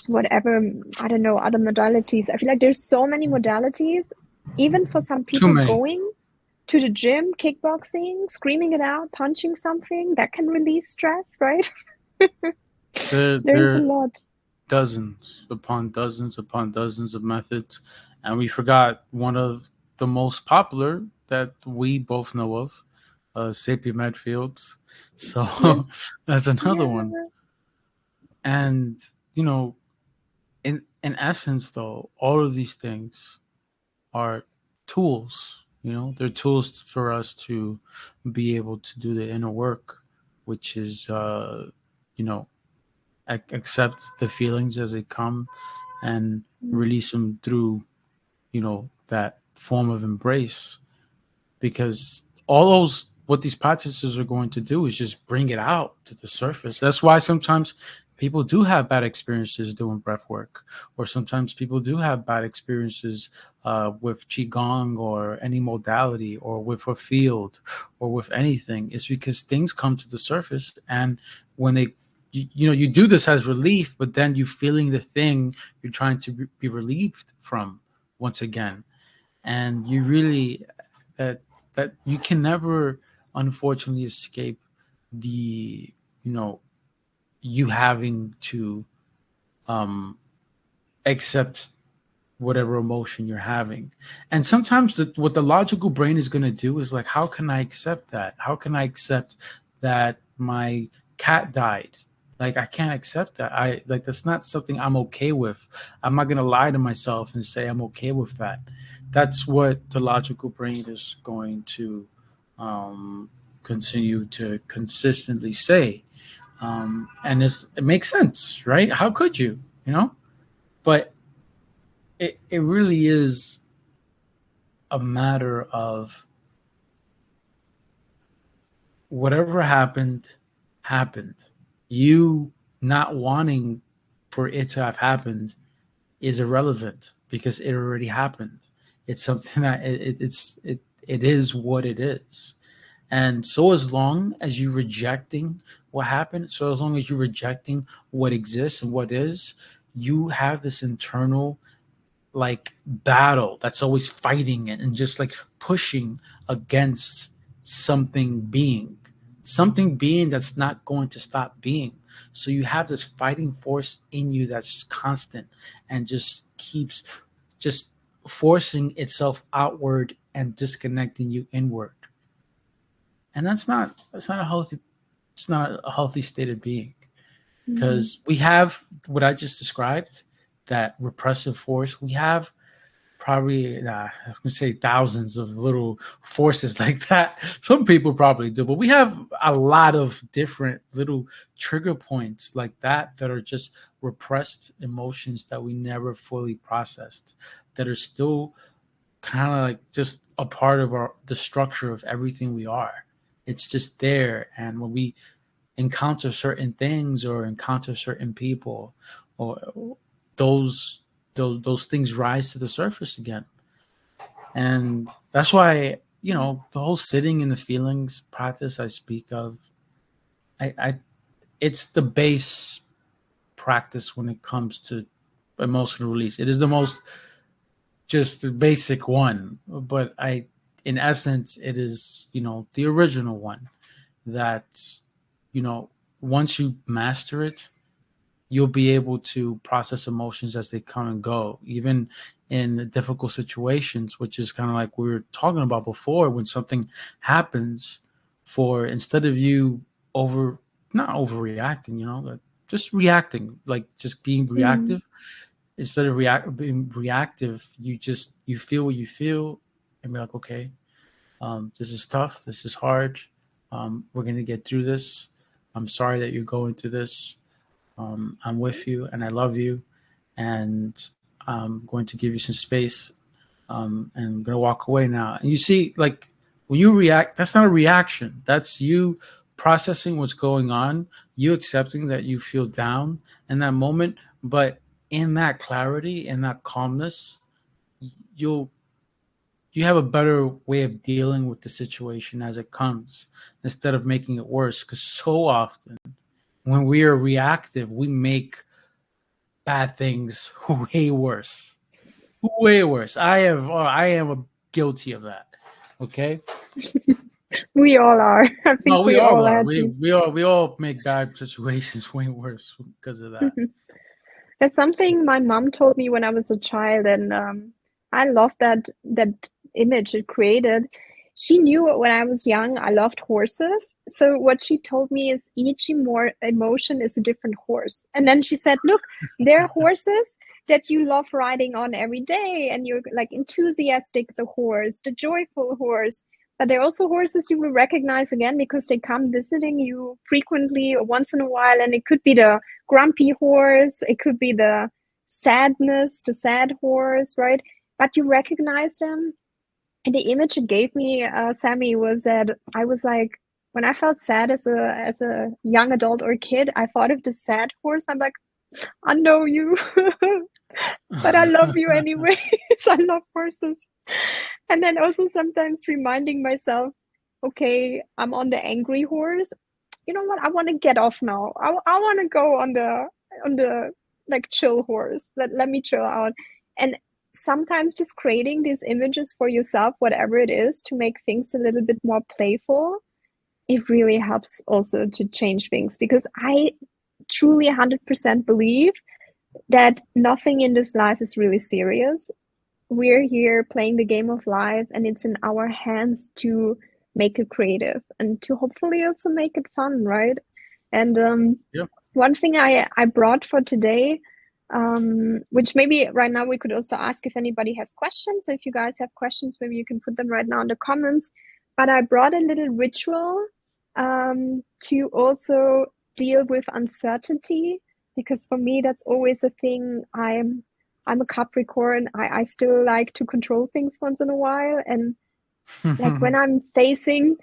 whatever, I don't know, other modalities. I feel like there's so many modalities, even for some Too people many. going to the gym, kickboxing, screaming it out, punching something that can release stress, right? There's a There lot. dozens upon dozens of methods, and we forgot one of the most popular that we both know of, sapien Medfields. Yeah, So that's another one. yeah. And you know, in essence, though, all of these things are tools. You know, they're tools for us to be able to do the inner work, which is, you know, accept the feelings as they come and Mm, release them through, that form of embrace. Because all those, what these practices are going to do is just bring it out to the surface. That's why sometimes people do have bad experiences doing breath work, or sometimes people do have bad experiences with qigong or any modality, or with a field, or with anything. It's because things come to the surface, and when they you do this as relief, but then you feeling the thing you're trying to be relieved from once again. And you really, that that you can never, unfortunately, escape the, you know you having to um accept whatever emotion you're having. And sometimes what the logical brain is going to do is like, how can I accept that? How can I accept that my cat died? Like, I can't accept that. I like, that's not something I'm okay with. I'm not going to lie to myself and say I'm okay with that. That's what the logical brain is going to um, continue to consistently say. And it makes sense, right? How could you? But it really is a matter of whatever happened. You not wanting for it to have happened is irrelevant because it already happened. It's something that it is what it is. And so as long as you're rejecting what happened, so as long as you're rejecting what exists and what is, you have this internal, like, battle that's always fighting it and just like pushing against something being that's not going to stop being. So you have this fighting force in you that's constant and just keeps just forcing itself outward and disconnecting you inward. And that's not a healthy, it's not a healthy state of being, mm, because we have what I just described, that repressive force. We have probably, I was gonna say thousands of little forces like that. Some people probably do, but we have a lot of different little trigger points like that are just repressed emotions that we never fully processed, that are still kind of like just a part of the structure of everything we are. It's just there, and when we encounter certain things or encounter certain people, or those those things rise to the surface again. And that's why, the whole sitting in the feelings practice I speak of, I it's the base practice when it comes to emotional release. It is the most, just the basic one, but in essence, it is, the original one, that, you know once you master it, you'll be able to process emotions as they come and go, even in difficult situations, which is kind of like we were talking about before. When something happens, for instead of you over not overreacting, but just reacting, like just being mm, reactive, instead of being reactive, you feel what you feel, and be like, okay, this is tough, this is hard, we're gonna get through this. I'm sorry that you're going through this. I'm with you and I love you, and I'm going to give you some space, and I'm going to walk away now. And you see, like, when you react, that's not a reaction. That's you processing what's going on, you accepting that you feel down in that moment. But in that clarity and that calmness, you'll you have a better way of dealing with the situation as it comes, instead of making it worse. Because so often when we are reactive, we make bad things way worse. Way worse. I am guilty of that. Okay. We all are. I think No, we we all all are. had We these. we all we all make bad situations way worse because of that. There's So, something my mom told me when I was a child, and I love that image it created. She knew when I was young I loved horses. So what she told me is each emotion is a different horse. And then she said, "Look, there are horses that you love riding on every day, and you're like enthusiastic the horse, the joyful horse. But there are also horses you will recognize again because they come visiting you frequently or once in a while, and it could be the grumpy horse, it could be the sadness, the sad horse, right? But you recognize them. And the image it gave me, Sammy, was that I was like, when I felt sad as a young adult or kid, I thought of the sad horse. I'm like, I know you, but I love you anyways. I love horses. And then also sometimes reminding myself, okay, I'm on the angry horse. You know what? I want to get off now. I want to go on the like chill horse. Let me chill out. And sometimes just creating these images for yourself, whatever it is, to make things a little bit more playful, it really helps also to change things because I truly 100% believe that nothing in this life is really serious. We're here playing the game of life, and it's in our hands to make it creative and to hopefully also make it fun, right? And yeah. one thing I brought for today, which maybe right now we could also ask if anybody has questions. So if you guys have questions, maybe you can put them right now in the comments. But I brought a little ritual to also deal with uncertainty, because for me that's always a thing. I'm a Capricorn. I still like to control things once in a while, and like when I'm facing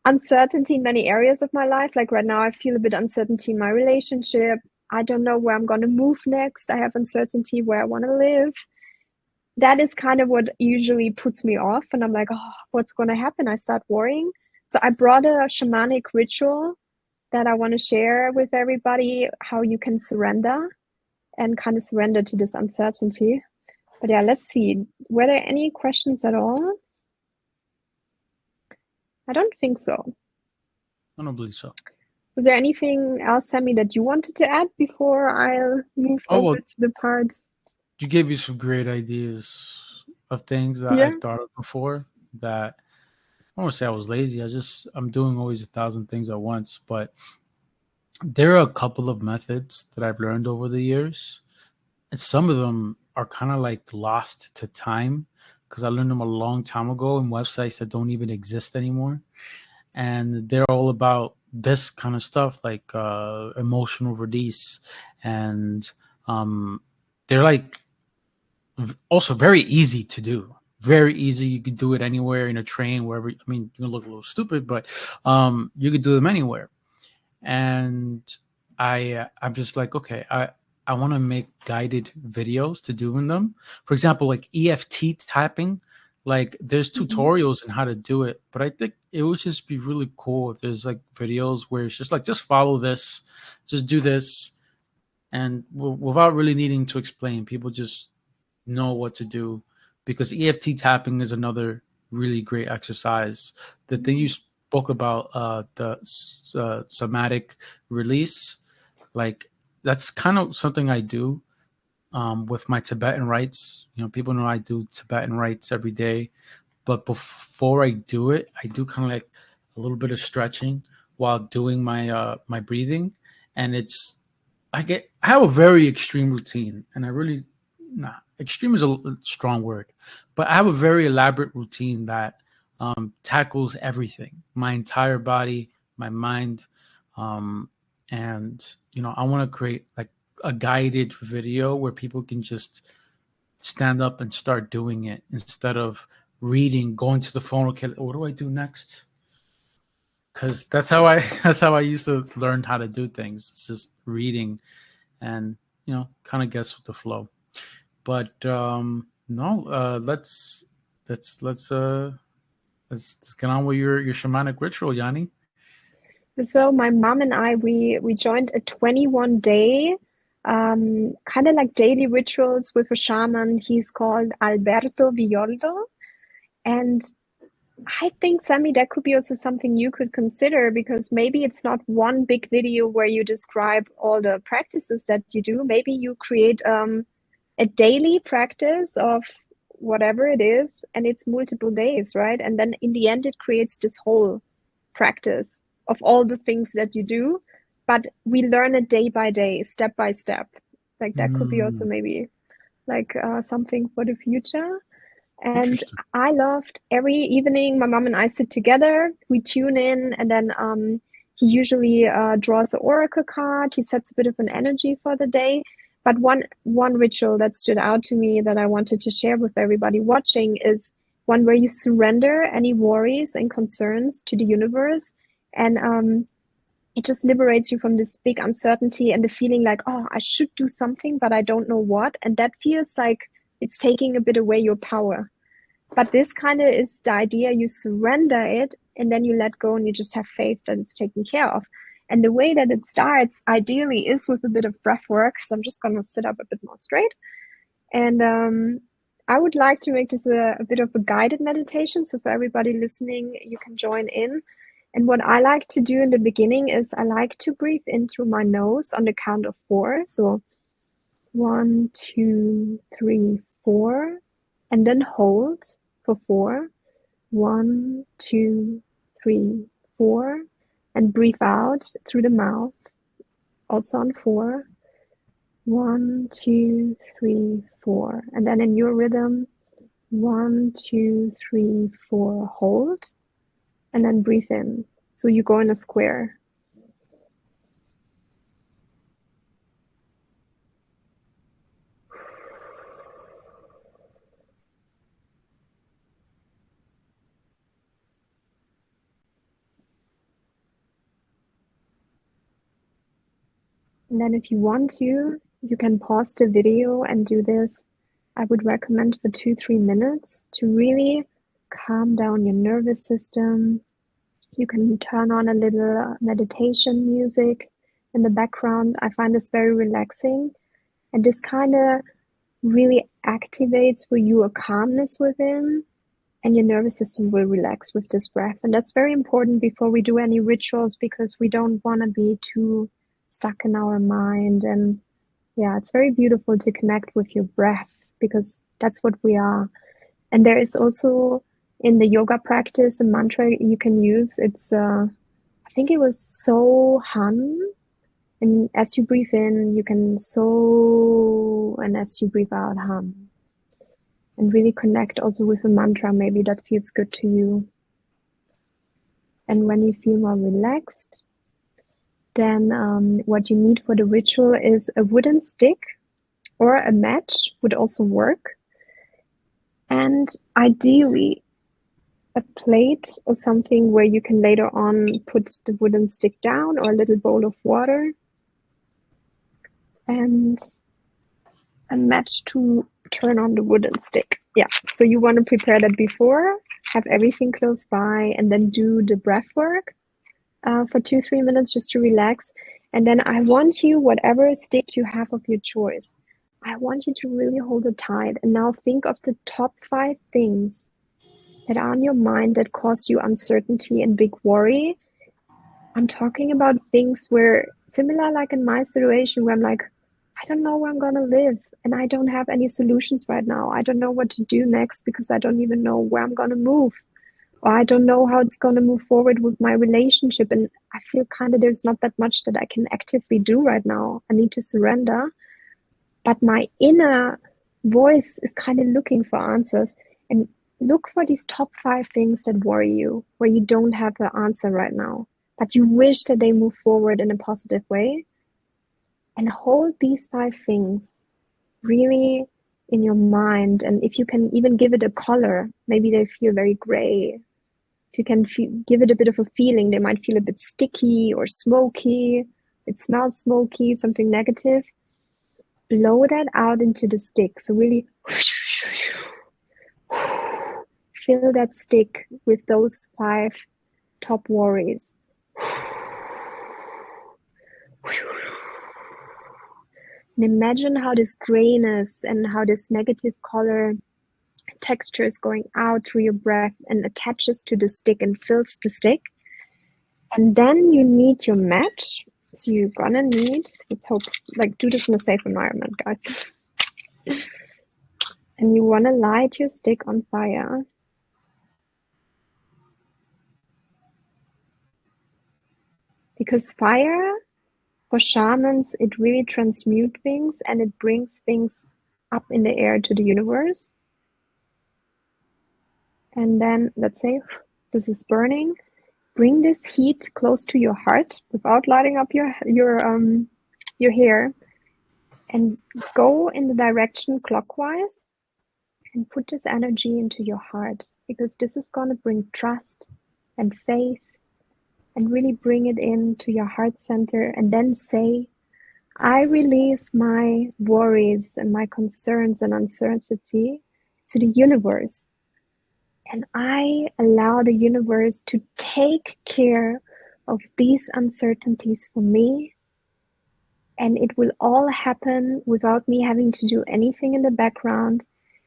uncertainty in many areas of my life, like right now, I feel a bit uncertainty in my relationship. I don't know where I'm going to move next. I have uncertainty where I want to live. That is kind of what usually puts me off. And I'm like, oh, what's going to happen? I start worrying. So I brought a shamanic ritual that I want to share with everybody how you can surrender and kind of surrender to this uncertainty. But yeah, let's see. Were there any questions at all? I don't think so. I don't believe so. Was there anything else, Sammy, that you wanted to add before I'll move Oh over well, to the part? you gave me some great ideas of things that Yeah. I've thought of before. That I don't want to say I was lazy. I'm doing always 1,000 things at once. But there are a couple of methods that I've learned over the years, and some of them are kind of like lost to time because I learned them a long time ago in websites that don't even exist anymore. And they're all about this kind of stuff, like emotional release, and um, they're like also very easy to do. Very easy. You could do it anywhere in a train, wherever. I mean, you look a little stupid, but you could do them anywhere. And I'm just like, okay, I want to make guided videos to doing them. For example, like EFT tapping. Like there's Mhm. tutorials on how to do it, but I think it would just be really cool if there's like videos where it's just like just follow this, just do this, and without really needing to explain, people just know what to do, because EFT tapping is another really great exercise. The thing you spoke about, the somatic release, like that's kind of something I do with my Tibetan rites. You know, people know I do Tibetan rites every day, but before I do it, I do kind of like a little bit of stretching while doing my breathing, and I have a very extreme routine, and I really nah extreme is a strong word, but I have a very elaborate routine that tackles everything, my entire body, my mind, um, and I want to create like a guided video where people can just stand up and start doing it instead of reading, going to the phone. Okay, what do I do next? Because that's how I that's how I used to learn how to do things. It's just reading and kind of guess with the flow. But no, let's let's get on with your shamanic ritual, Yanni. So my mom and I, we joined a 21 day. kind of like daily rituals with a shaman. He's called Alberto Villoldo. And I think, Sammy, that could be also something you could consider, because maybe it's not one big video where you describe all the practices that you do. Maybe you create a daily practice of whatever it is, and it's multiple days, right? And then in the end, it creates this whole practice of all the things that you do. But we learn it day by day, step by step. Like that could be also Mm, maybe like something for the future. And interesting. I loved every evening, my mom and I sit together, we tune in, and then he usually draws an oracle card. He sets a bit of an energy for the day. But one ritual that stood out to me that I wanted to share with everybody watching is one where you surrender any worries and concerns to the universe. And it just liberates you from this big uncertainty and the feeling like, oh, I should do something, but I don't know what. And that feels like it's taking a bit away your power. But this kind of is the idea: you surrender it and then you let go and you just have faith that it's taken care of. And the way that it starts ideally is with a bit of breath work. So I'm just going to sit up a bit more straight. And I would like to make this a bit of a guided meditation. So for everybody listening, you can join in. And what I like to do in the beginning is I like to breathe in through my nose on the count of 4. So 1, 2, 3, 4, and then hold for 4. 1, 2, 3, 4, and breathe out through the mouth, also on 4. 1, 2, 3, 4, and then in your rhythm, 1, 2, 3, 4, hold, and then breathe in. So you go in a square. And then if you want to, you can pause the video and do this. I would recommend for 2-3 minutes to really calm down your nervous system. You can turn on a little meditation music in the background. I find this very relaxing, and this kind of really activates for you a calmness within, and your nervous system will relax with this breath. And that's very important before we do any rituals, because we don't want to be too stuck in our mind. And yeah, it's very beautiful to connect with your breath, because that's what we are. And there is also in the yoga practice a mantra you can use. It's I think it was So Han. And as you breathe in, you can So, and as you breathe out, Hum. And really connect also with a mantra, maybe that feels good to you. And when you feel more relaxed, then what you need for the ritual is a wooden stick, or a match would also work. And ideally, a plate or something where you can later on put the wooden stick down, or a little bowl of water, and a match to turn on the wooden stick. Yeah, so you want to prepare that before, have everything close by, and then do the breath work for 2-3 minutes just to relax. And then I want you, whatever stick you have of your choice, I want you to really hold it tight. And now think of the top 5 things that are on your mind that cause you uncertainty and big worry. I'm talking about things where, similar like in my situation, where I'm like, I don't know where I'm going to live, and I don't have any solutions right now. I don't know what to do next, because I don't even know where I'm going to move, or I don't know how it's going to move forward with my relationship. And I feel kind of there's not that much that I can actively do right now. I need to surrender. But my inner voice is kind of looking for answers. And look for these top 5 things that worry you, where you don't have the answer right now, but you wish that they move forward in a positive way. And hold these 5 things really in your mind. And if you can even give it a color, maybe they feel very gray. If you can give it a bit of a feeling, they might feel a bit sticky or smoky. It smells smoky, something negative. Blow that out into the stick. So really fill that stick with those 5 top worries. And imagine how this grayness and how this negative color texture is going out through your breath and attaches to the stick and fills the stick. And then you need your match. So you're gonna need, let's hope, like, do this in a safe environment, guys. And you wanna light your stick on fire. Because fire, for shamans, it really transmutes things and it brings things up in the air to the universe. And then, let's say, this is burning. Bring this heat close to your heart without lighting up your hair, and go in the direction clockwise and put this energy into your heart, because this is going to bring trust and faith and really bring it into your heart center. And then say, I release my worries and my concerns and uncertainty to the universe. And I allow the universe to take care of these uncertainties for me. And it will all happen without me having to do anything in the background.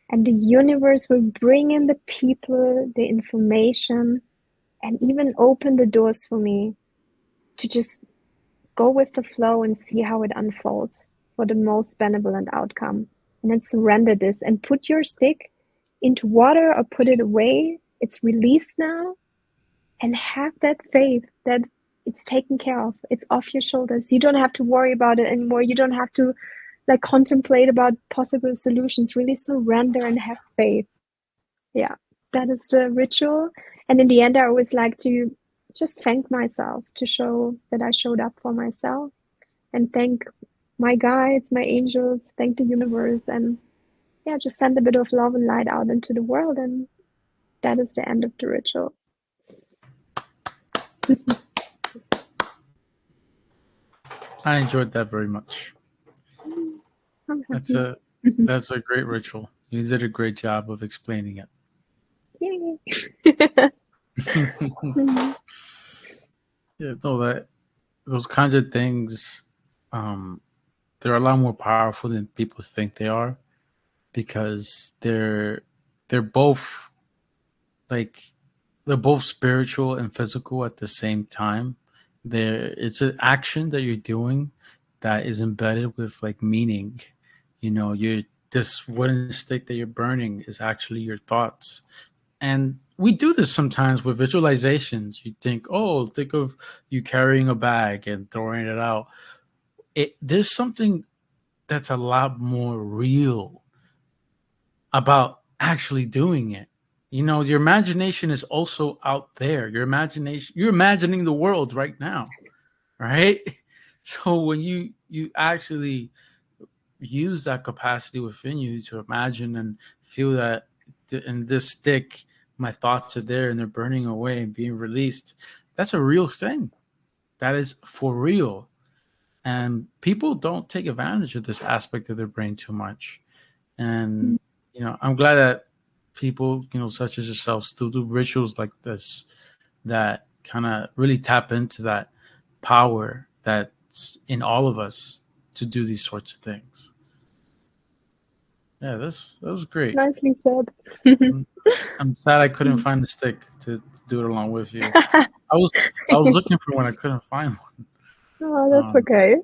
And the universe will bring in the people, the information, and even open the doors for me to just go with the flow and see how it unfolds for the most benevolent outcome. And then surrender this and put your stick into water or put it away. It's released now. And have that faith that it's taken care of. It's off your shoulders. You don't have to worry about it anymore. You don't have to like contemplate about possible solutions. Really surrender and have faith. Yeah, that is the ritual. And in the end, I always like to just thank myself, to show that I showed up for myself, and thank my guides, my angels, thank the universe, and yeah, just send a bit of love and light out into the world. And that is the end of the ritual. I enjoyed that very much. I'm That's happy. a great ritual. You did a great job of explaining it. Yay. Yeah, no, that those kinds of things, um, they're a lot more powerful than people think they are, because they're both like they're both spiritual and physical at the same time. It's an action that you're doing that is embedded with like meaning. You know, you this wooden stick that you're burning is actually your thoughts. And we do this sometimes with visualizations. You think, oh, think of you carrying a bag and throwing it out. There's something that's a lot more real about actually doing it. You know, your imagination is also out there. You're imagining the world right now, right? So when you actually use that capacity within you to imagine and feel that in this stick, my thoughts are there and they're burning away and being released. That's a real thing. That is for real. And people don't take advantage of this aspect of their brain too much. And I'm glad that people such as yourself still do rituals like this that kind of really tap into that power that's in all of us to do these sorts of things. Yeah, that was great. Nicely said. I'm, I'm sad I couldn't find the stick to do it along with you. I was looking for one, I couldn't find one. Oh, that's um, okay.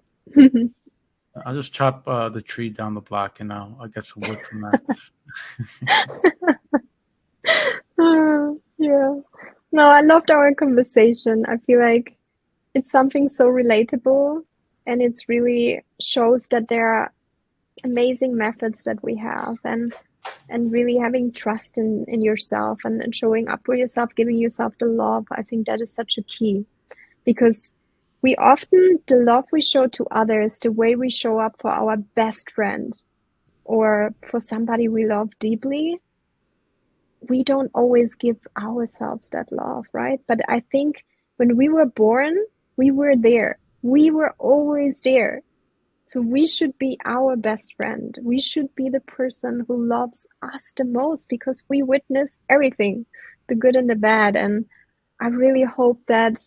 I'll just chop the tree down the block and I'll get some wood from that. Yeah. No, I loved our conversation. I feel like it's something so relatable, and it's really shows that there are amazing methods that we have, and really having trust in yourself, and showing up for yourself, giving yourself the love. I think that is such a key, because we often, the love we show to others, the way we show up for our best friend or for somebody we love deeply, we don't always give ourselves that love, right? But I think when we were born, we were there. We were always there. So we should be our best friend. We should be the person who loves us the most, because we witnessed everything, the good and the bad. And I really hope that,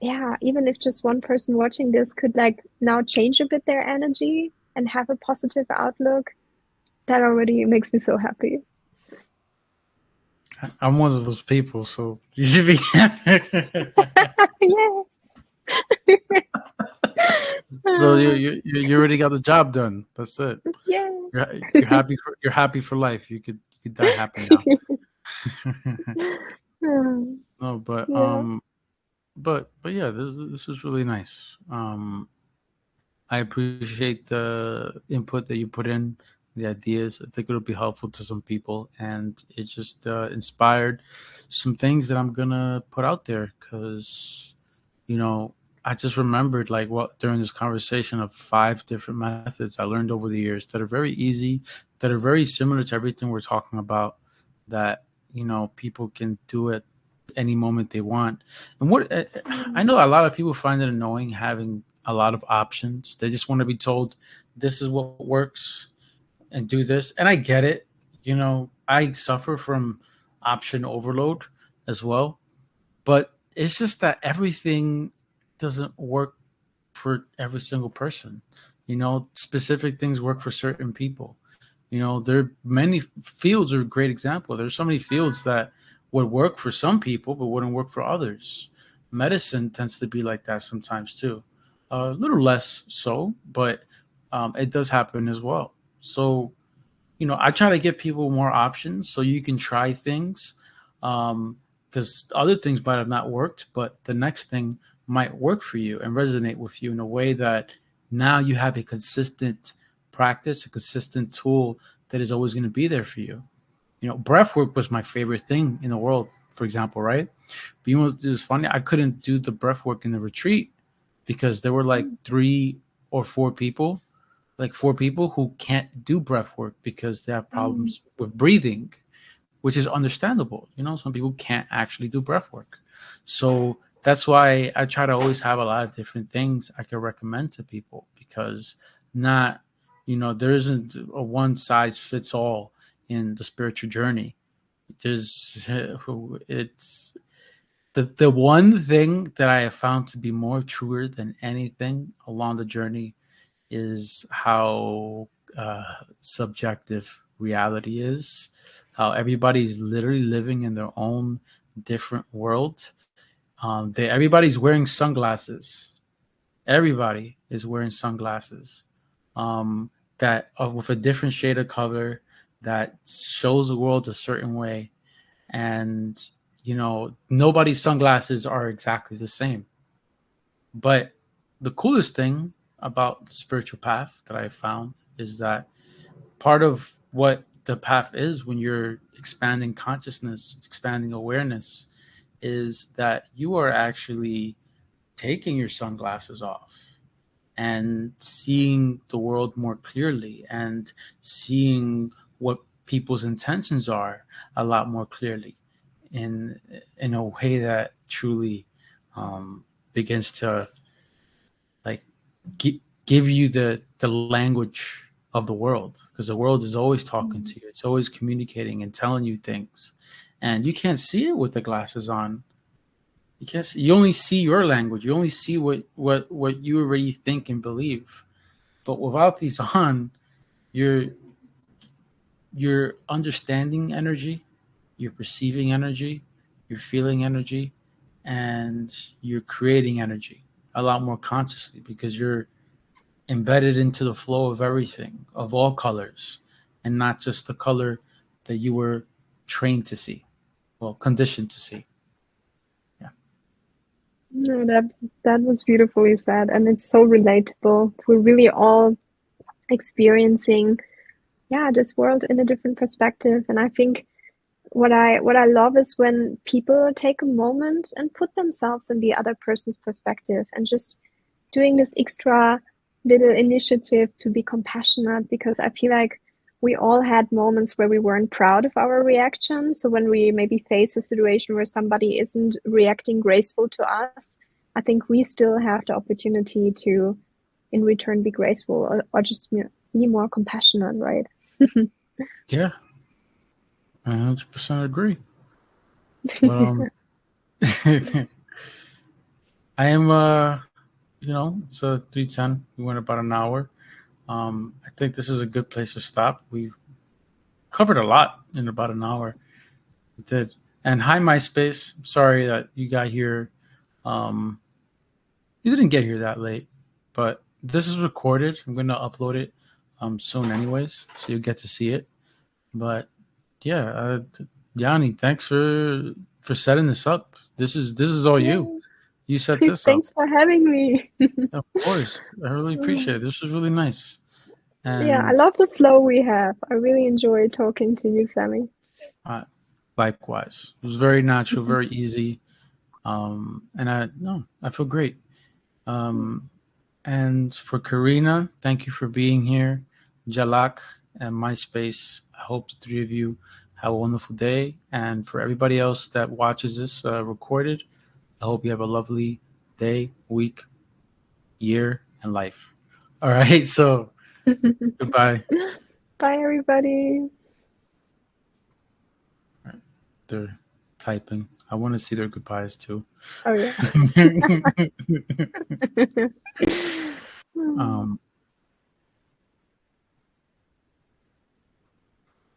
yeah, even if just one person watching this could like now change a bit their energy and have a positive outlook, that already makes me so happy. I'm one of those people, so you should be. Yeah. So Uh, you already got the job done. That's it. yeah. You're happy for life. You could die happy now. No, Yeah. but yeah, this is really nice. I appreciate the input that you put in, the ideas. I think it'll be helpful to some people, and it just inspired some things that I'm gonna put out there because you know I just remembered like what during this conversation of 5 different methods I learned over the years that are very easy, that are very similar to everything we're talking about. That people can do it any moment they want. And what I Mm, know a lot of people find it annoying having a lot of options. They just want to be told this is what works and do this. And I get it. I suffer from option overload as well. But it's just that everything doesn't work for every single person. Specific things work for certain people. There are many fields are a great example. There's so many fields that would work for some people but wouldn't work for others. Medicine tends to be like that sometimes too. A little less so, but it does happen as well. So I try to give people more options so you can try things, because other things might have not worked, but the next thing might work for you and resonate with you in a way that now you have a consistent practice, a consistent tool that is always going to be there for you. Breath work was my favorite thing in the world, for example, right? But it was funny. I couldn't do the breath work in the retreat because there were like mm, 3 or 4 people, like 4 people who can't do breath work because they have mm, problems with breathing, which is understandable. Some people can't actually do breath work. So that's why I try to always have a lot of different things I can recommend to people because not, there isn't a one size fits all in the spiritual journey. There's, it's the one thing that I have found to be more truer than anything along the journey is how subjective reality is, how everybody's literally living in their own different world. Everybody's wearing sunglasses. Everybody is wearing sunglasses, that with a different shade of color that shows the world a certain way. And nobody's sunglasses are exactly the same. But the coolest thing about the spiritual path that I found is that part of what the path is when you're expanding consciousness, expanding awareness, is that you are actually taking your sunglasses off and seeing the world more clearly and seeing what people's intentions are a lot more clearly in in a way that truly begins to like give you the language of the world, because the world is always talking to mm. you, it's always communicating and telling you things, and you can't see it with the glasses on. You only see your language, you only see what you already think and believe. But without these on, you're you're understanding energy, you're perceiving energy, you're feeling energy, and you're creating energy a lot more consciously because you're embedded into the flow of everything, of all colors, and not just the color that you were trained to see, well, conditioned to see. Yeah. No, that was beautifully said, and it's so relatable. We're really all experiencing, yeah, this world in a different perspective. And I think what I love is when people take a moment and put themselves in the other person's perspective and just doing this extra little initiative to be compassionate, because I feel like we all had moments where we weren't proud of our reaction. So when we maybe face a situation where somebody isn't reacting graceful to us, I think we still have the opportunity to in return be graceful, or just be more compassionate, right? Yeah, I 100% agree. But I am it's 3:10. We went about an hour. I think this is a good place to stop. We've covered a lot in about an hour. We did. And hi, MySpace. Sorry that you got here. Um, you didn't get here that late, but this is recorded. I'm going to upload it soon, anyways, so you get to see it. But yeah, Yanni, thanks for setting this up. This is all you. Yeah. You set this up. Thanks for having me. Of course, I really appreciate it. This was really nice. Yeah, I And love the flow we have. I really enjoy talking to you, Sammy. uh, likewise, it was very natural, very easy. And I no, I feel great. Um, and for Karina, thank you for being here. Jalak and MySpace. I hope the three of you have a wonderful day. And for everybody else that watches this recorded, I hope you have a lovely day, week, year, and life. All right. So goodbye. Bye, everybody. All right, they're typing. I want to see their goodbyes too. Oh, yeah. um,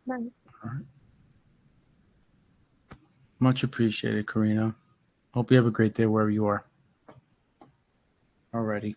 Nice. all right. Much appreciated, Karina. Hope you have a great day wherever you are. Alrighty.